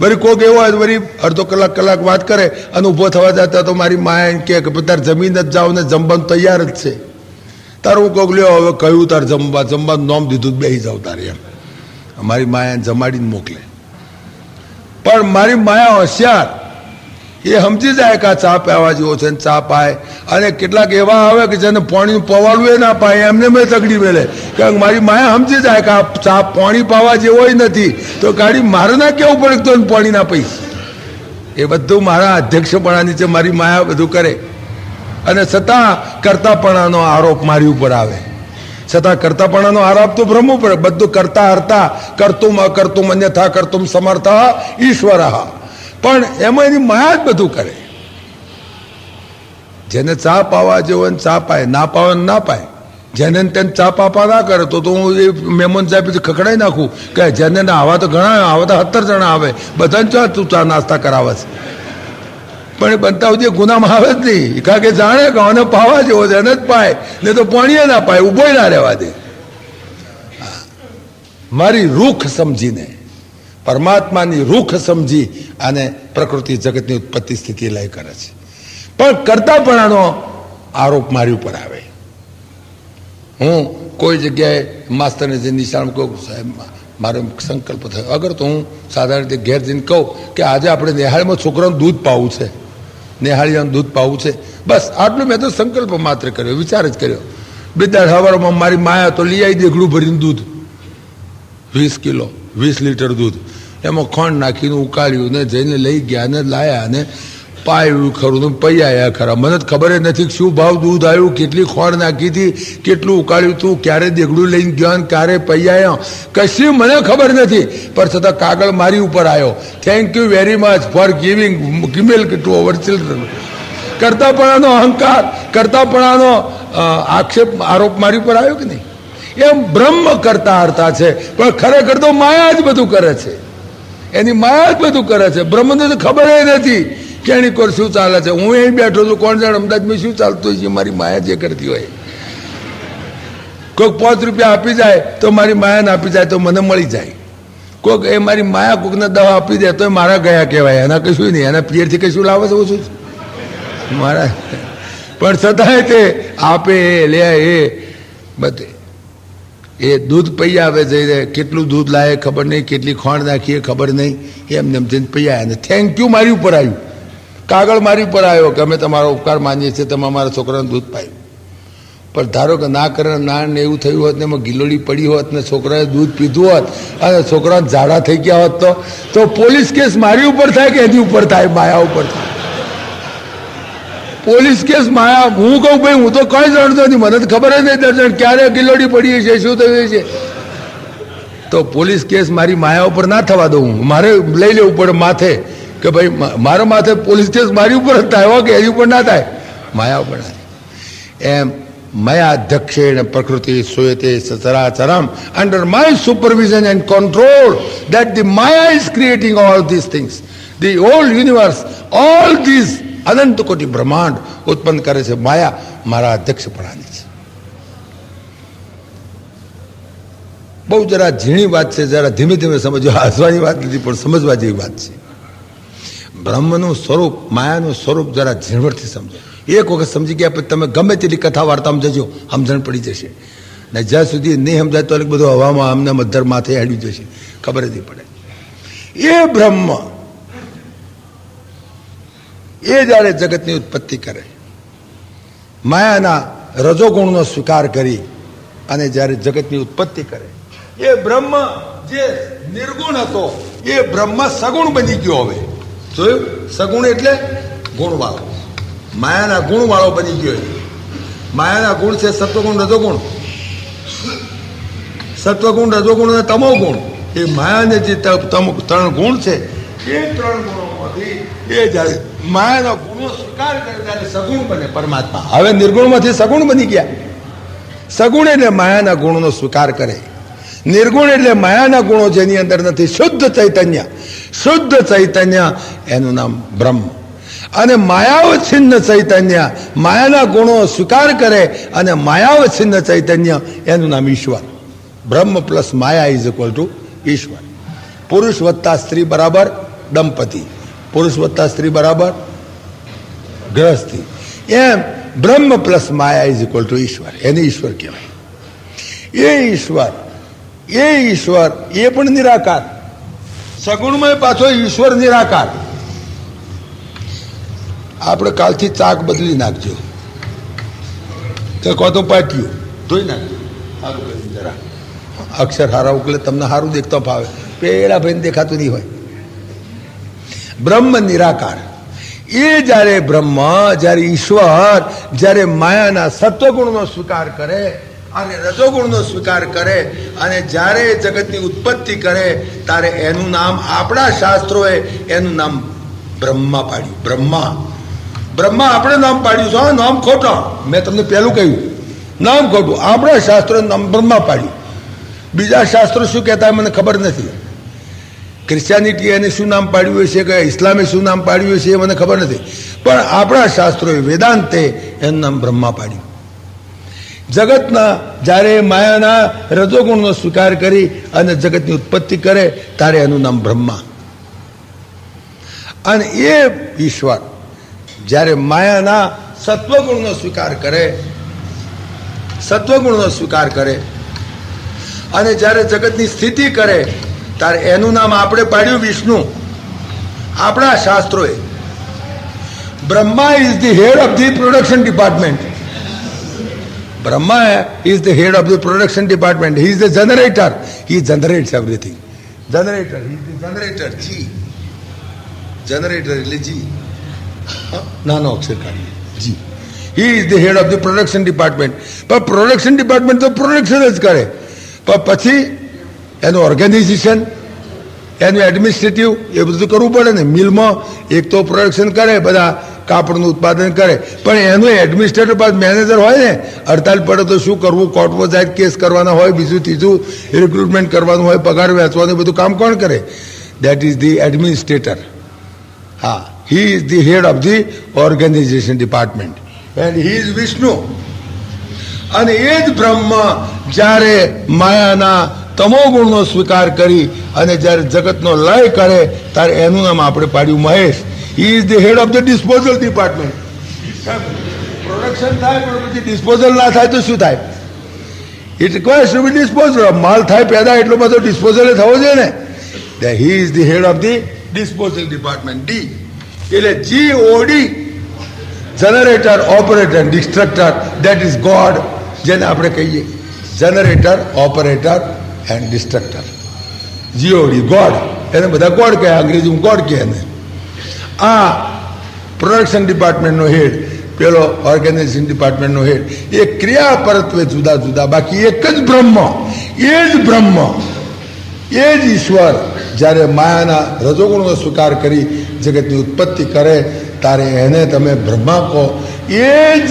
વળી કોઈક એવો હોય વળી અડધો કલાક વાત કરે અને ઊભો થવા જતા તો મારી માયા એમ કે તાર જમીન જ જાઓ ને જમવાનું તૈયાર જ છે. તાર હું કોઈક લ્યો હવે કહ્યું તાર જમવાનું નોમ દીધું, બેસી જાવ તારે, એમ મારી માયાને જમાડીને મોકલે. પણ મારી માયા હોશિયાર, એ સમજી જાય કે આ ચા પીવા જેવો છે, ચા પાય. અને કેટલાક એવા આવે કે જેને પાણી પવાડવું એ ના પાય, એમને મેં તગડી મેલે. કારણ કે મારી માયા સમજી જાય કે આ ચા પાણી પાવા જેવો નથી, તો ગાડી મારે ના કેવું પડે તો પાણી ના પીશ. એ બધું મારા અધ્યક્ષપણાની છે, મારી માયા બધું કરે. અને છતાં કરતાપણાનો આરોપ મારી ઉપર આવે, છતાં કરતાપણાનો આરોપ તો ભ્રમવું પડે. બધું કરતા હરતા, કરતું અકર્તું અન્યથા કરતું સમર્થ ઈશ્વર. પણ એમાં એની માયા જ બધું કરે. જેને ચા પાવા જેવો ચા પાય, ના પાવે ના પાય. જેને તેને ચા પાપા ના કરે તો હું એ મહેમાન સાહેબ ખખડાઈ નાખું કે જેને આવા તો ઘણા, આવા તો 17 જણા આવે, બધાને ચા તું ચા નાસ્તા કરાવે છે. પણ એ બનતા સુધી ગુનામાં આવે જ નહીં, કારણ કે જાણે કે આને પાવા જેવો છે એને જ પાય, ને તો પાણીએ ના પાય, ઉભોય ના રહેવા દે. મારી રૂખ સમજીને, પરમાત્માની રૂખ સમજી અને પ્રકૃતિ જગતની ઉત્પત્તિ સ્થિતિ લય કરે છે. પણ કરતાપણાનો આરોપ મારી ઉપર આવે. હું કોઈ જગ્યાએ માસ્તરને જે નિશાળ કહું, સાહેબ મારો સંકલ્પ થયો, અગર તો હું સાધારણ રીતે ઘેર જઈને કહું કે આજે આપણે નેહાળીમાં છોકરાનું દૂધ પાવું છે, નેહાળીનું દૂધ પાવું છે, બસ આટલું મેં તો સંકલ્પ માત્ર કર્યો, વિચાર જ કર્યો. બીજા સવારમાં મારી માયા તો લઈ આવી દેગડું ભરીને દૂધ, 20 કિલો 20 લીટર દૂધ, એમાં ખંડ નાખીને ઉકાળ્યું ને જઈને લઈ ગયા ને લાયા ને પાયું ખરું ને પૈયા ખરા. મને જ ખબર નથી શું ભાવ દૂધ આવ્યું, કેટલી ખોળ નાખી હતી, કેટલું ઉકાળ્યું હતું, ક્યારે દેગડું લઈને ગયો ને ક્યારે પૈયા, કશી મને ખબર નથી. પણ છતાં કાગળ મારી ઉપર આવ્યો. Thank you very much for giving milk to our children. કરતાપણાનો અહંકાર, કરતાપણાનો આક્ષેપ, આરોપ મારી ઉપર આવ્યો કે નહીં? એમ બ્રહ્મ કરતા હરતા છે, પણ ખરેખર તો માયા જ બધું કરે છે. એની માયા જ બધું કરે છે. બ્રહ્મને તો ખબર નથી કે એની કોર શું ચાલે છે. હું અહીં બેઠો છું, કોણ જાણે અમદાવાદમાં શું ચાલતું હોય છે, મારી માયા જે કરતી હોય. કોઈક 5 રૂપિયા આપી જાય તો મારી માયાને આપી જાય તો મને મળી જાય. કોઈક એ મારી માયા કોઈકને દવા આપી દે તો મારા ગયા કહેવાય. એના કશું નહીં, એના પિયરથી કશું લાવે છે ઓછું મારા. પણ છતાંય તે આપે લે એ બધે એ દૂધ પૈયા આવે જઈને કેટલું દૂધ લાવે ખબર નહીં, કેટલી ખોણ નાખીએ ખબર નહીં, એમને એમ જઈને પૈયા. અને થેન્ક યુ મારી ઉપર આવ્યું, કાગળ મારી ઉપર આવ્યો કે અમે તમારો ઉપકાર માનીએ છીએ, તમે અમારા છોકરાને દૂધ પાયું. પણ ધારો કે ના કરે ના ને એવું થયું હોત ને એમાં ગિલોડી પડી હોત ને છોકરાએ દૂધ પીધું હોત અને છોકરા ઝાડા થઈ ગયા હોત તો પોલીસ કેસ મારી ઉપર થાય કે એની ઉપર થાય? માયા ઉપર થાય. પોલીસ કેસ માયા. હું કહું ભાઈ હું તો કઈ જાણતો નથી, મને તો ખબર જ નહીં દર્શન ક્યારે ગિલોડી પડી છે, શું થયું છે. તો પોલીસ કેસ મારી માયા ઉપર ના થવા દઉં, મારે લઈ લેવું પડે માથે કે ભાઈ મારા માથે પોલીસ કેસ મારી ઉપર જ થાય કે એની ઉપર ના થાય, માયા ઉપર ના થાય. એમ મયાધ્યક્ષેણ પ્રકૃતિ સુયતે સચરાચરમ under my supervision and control that the Maya is creating all these things, the whole universe, all these અનંત કોટી બ્રહ્માંડ ઉત્પન્ન કરે છે. માયા મારા અધ્યક્ષપણાની છે. બહુ જરા ઝીણી વાત છે, જરા ધીમે ધીમે સમજો. હસવાની વાત નથી પણ સમજવા જેવી વાત છે. બ્રહ્મનું સ્વરૂપ, માયાનું સ્વરૂપ જરા ઝીણવટથી સમજો. એક વખત સમજી ગયા પછી તમે ગમે તેટલી કથા વાર્તામાં જજો, સમજણ પડી જશે. ને જ્યાં સુધી નહીં સમજાય તો બધું હવામાં અમને મધર માથે હેડી જશે, ખબર જ નહીં પડે. એ બ્રહ્મ એ જ્યારે જગતની ઉત્પત્તિ કરે, માયાના રજોગુણનો સ્વીકાર કરી અને જ્યારે જગતની ઉત્પત્તિ કરે, એ બ્રહ્મ જે નિર્ગુણ હતો એ બ્રહ્મ સગુણ બની ગયો. હવે જોયું, સગુણ એટલે ગુણવાળો, માયાના ગુણવાળો બની ગયો. માયાના ગુણ છે સત્વગુણ, રજોગુણ. સત્વગુણ, રજોગુણ અને તમોગુણ. એ માયાને જે 3 ગુણ છે એ 3 ગુણોમાંથી એ જ્યારે માયાના ગુણો સ્વીકાર કરે ત્યારે સગુણ બને પરમાત્મા. હવે નિર્ગુણમાંથી સગુણ બની ગયા. સગુણ એટલે માયાના ગુણોનો સ્વીકાર કરે. નિર્ગુણ એટલે માયાના ગુણો જેની અંદર નથી, શુદ્ધ ચૈતન્ય. શુદ્ધ ચૈતન્ય એનું નામ બ્રહ્મ. અને માયાવચ્છિન્ન ચૈતન્ય, માયાના ગુણો સ્વીકાર કરે અને માયાવચ્છિન્ન ચૈતન્ય એનું નામ ઈશ્વર. બ્રહ્મ plus Maya is equal to ઈશ્વર. પુરુષ વત્તા સ્ત્રી બરાબર દંપતિ, પુરુષ વત્તા સ્ત્રી બરાબર ગ્રહસ્થી. એમ બ્રહ્મ plus Maya is equal to ઈશ્વર. એને ઈશ્વર કહેવાય. એ ઈશ્વર એ પણ નિરાકાર. સગુણમય પાછો ઈશ્વર નિરાકાર. આપણે કાલથી ચાક બદલી નાખજો, કહો તો પાટ્યું ધોઈ નાખજો, સારું કરી જરા અક્ષર હારા ઉકલે, તમને સારું દેખતો ફાવે. પેલા ભાઈને દેખાતું નહીં હોય. બ્રહ્મ નિરાકાર. એ જ્યારે બ્રહ્મ, જ્યારે ઈશ્વર, જ્યારે માયાના સત્વગુણનો સ્વીકાર કરે અને રજોગુણનો સ્વીકાર કરે અને જ્યારે જગતની ઉત્પત્તિ કરે ત્યારે એનું નામ આપણા શાસ્ત્રોએ એનું નામ બ્રહ્મા પાડ્યું. બ્રહ્મા આપણે નામ પાડ્યું છે, નામ ખોટો. મેં તમને પહેલું કહ્યું, નામ ખોટું. આપણા શાસ્ત્રોએ નામ બ્રહ્મા પાડ્યું. બીજા શાસ્ત્રો શું કહેતા મને ખબર નથી. ક્રિશ્ચિયાનિટી એને શું નામ પાડ્યું હશે કે ઇસ્લામે શું નામ પાડ્યું હશે એ મને ખબર નથી. પણ આપણા શાસ્ત્રોએ, વેદાંતે એનું નામ બ્રહ્મા પાડ્યું. જગતના જ્યારે માયાના રજોગુણનો સ્વીકાર કરી અને જગતની ઉત્પત્તિ કરે ત્યારે એનું નામ બ્રહ્મા. અને એ ઈશ્વર જ્યારે માયાના સત્વગુણનો સ્વીકાર કરે, સત્વગુણનો સ્વીકાર કરે અને જ્યારે જગતની સ્થિતિ કરે ત્યારે એનું નામ આપણે પાડ્યું વિષ્ણુ. આપણા શાસ્ત્રોએ Brahma is the head of the production department. Brahma is the head of the production department. He is the generator. He generates everything. Generator. He is the generator. G. Generator એટલે G. નાનો અક્ષર કાઢીએ G. He is the head of the production department. પણ production department તો production જ કરે, પણ પછી એનું ઓર્ગેનાઇઝેશન, એનું એડમિનિસ્ટ્રેટિવ એ બધું કરવું પડે ને. મિલમાં એક તો પ્રોડક્શન કરે, બધા કાપડનું ઉત્પાદન કરે, પણ એનું એડમિનિસ્ટ્રેટર પાસે મેનેજર હોય ને, હડતાલ પડે તો શું કરવું, કોર્ટમાં જાય કેસ કરવાના હોય, બીજું ત્રીજું રિક્રુટમેન્ટ કરવાનું હોય, પગાર વેચવાનું, બધું કામ કોણ કરે? That is the administrator. હા, he is the head of the organisation department and he is Vishnu. અને એ જ બ્રહ્મ જ્યારે માયાના તમોગુણનો સ્વીકાર કરી અને જ્યારે જગતનો લય કરે ત્યારે એનું નામ આપણે પાડ્યું Mahesh. He is the head of the disposal department. Production થાય પણ પછી ડિસ્પોઝલ ના થાય તો શું થાય? It requires to be disposal. માલ થાય પેદા એટલો બધો ડિસ્પોઝલ થવો જોઈએ ને. He is the head of the disposal department. D એટલે GOD, generator, operator, destructor, that is God. જેને આપણે કહીએ generator, operator and destructor. GOD God, એને બધા ગોડ કહે, અંગ્રેજીમાં ગોડ કહે એને. આ પ્રોડક્શન ડિપાર્ટમેન્ટનો હેડ, પેલો ઓર્ગેનાઇઝેશન ડિપાર્ટમેન્ટનો હેડ, એ ક્રિયા પરત્વે જુદા જુદા, બાકી એક જ બ્રહ્મ. એ જ બ્રહ્મ, એ જ ઈશ્વર જ્યારે માયાના રજોગુણનો સ્વીકાર કરી જગતની ઉત્પત્તિ કરે ત્યારે એને તમે બ્રહ્મા કહો. એ જ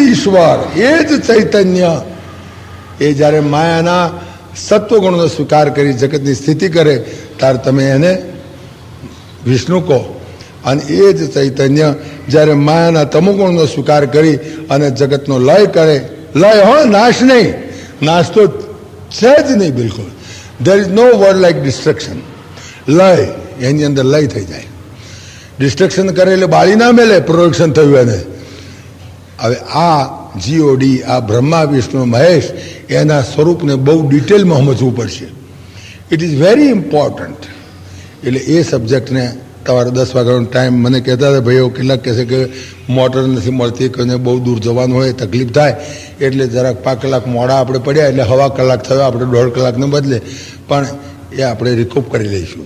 ઈશ્વર, એ જ ચૈતન્ય એ જ્યારે માયાના સત્વગુણનો સ્વીકાર કરી જગતની સ્થિતિ કરે ત્યારે તમે એને વિષ્ણુ કહો. અને એ જ ચૈતન્ય જ્યારે માયાના તમોગુણનો સ્વીકાર કરી અને જગતનો લય કરે, લય હો, નાશ નહીં, નાશ તો છે જ નહીં બિલકુલ. There is no word like destruction. લય, એની અંદર લય થઈ જાય. ડિસ્ટ્રક્શન કરે એટલે બાળી ના મેલે, પ્રોડક્શન થયું એને. હવે આ GOD, આ બ્રહ્મા વિષ્ણુ મહેશ, એના સ્વરૂપને બહુ ડિટેલમાં સમજવું પડશે. It is very important. એટલે એ સબ્જેક્ટને તમારે 10 વાગ્યાનો ટાઈમ મને કહેતા હતા ભાઈઓ, કેટલાક કહેશે કે મોટર નથી મળતી, કોઈને બહુ દૂર જવાનું હોય, તકલીફ થાય, એટલે જરાક 5 કલાક મોડા આપણે પડ્યા એટલે સવા કલાક થયો, આપણે 1.5 કલાકને બદલે, પણ એ આપણે રિકૂપ કરી લઈશું.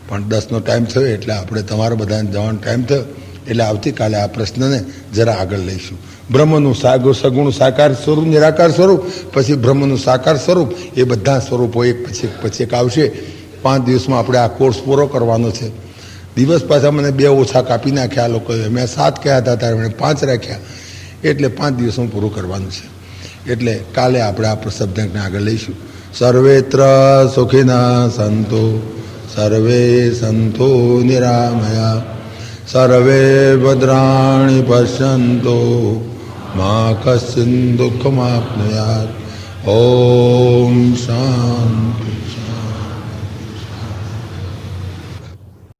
પણ 10નો ટાઈમ થયો એટલે આપણે તમારા બધાને જવાનો ટાઈમ થયો એટલે આવતીકાલે આ પ્રશ્નને જરા આગળ લઈશું. બ્રહ્મનું સગુણ સાકાર સ્વરૂપ, નિરાકાર સ્વરૂપ, પછી બ્રહ્મનું સાકાર સ્વરૂપ, એ બધા સ્વરૂપો એક પછી એક આવશે. 5 દિવસમાં આપણે આ કોર્સ પૂરો કરવાનો છે. દિવસ પાછા મને 2 ઓછા કાપી નાખ્યા આ લોકોએ. મેં 7 કહ્યા હતા ત્યારે મને 5 રાખ્યા, એટલે 5 દિવસમાં પૂરું કરવાનું છે. એટલે કાલે આપણે આ સબ્જેક્ટને આગળ લઈશું. સર્વેત્ર સુખિના સંતો, સર્વે સંતો નિરામયા, સર્વે ભદ્રાણી પશ્યન્તો, મા કશ્ચિન દુઃખમાપ્નુયાત. ઓમ શાંતિ.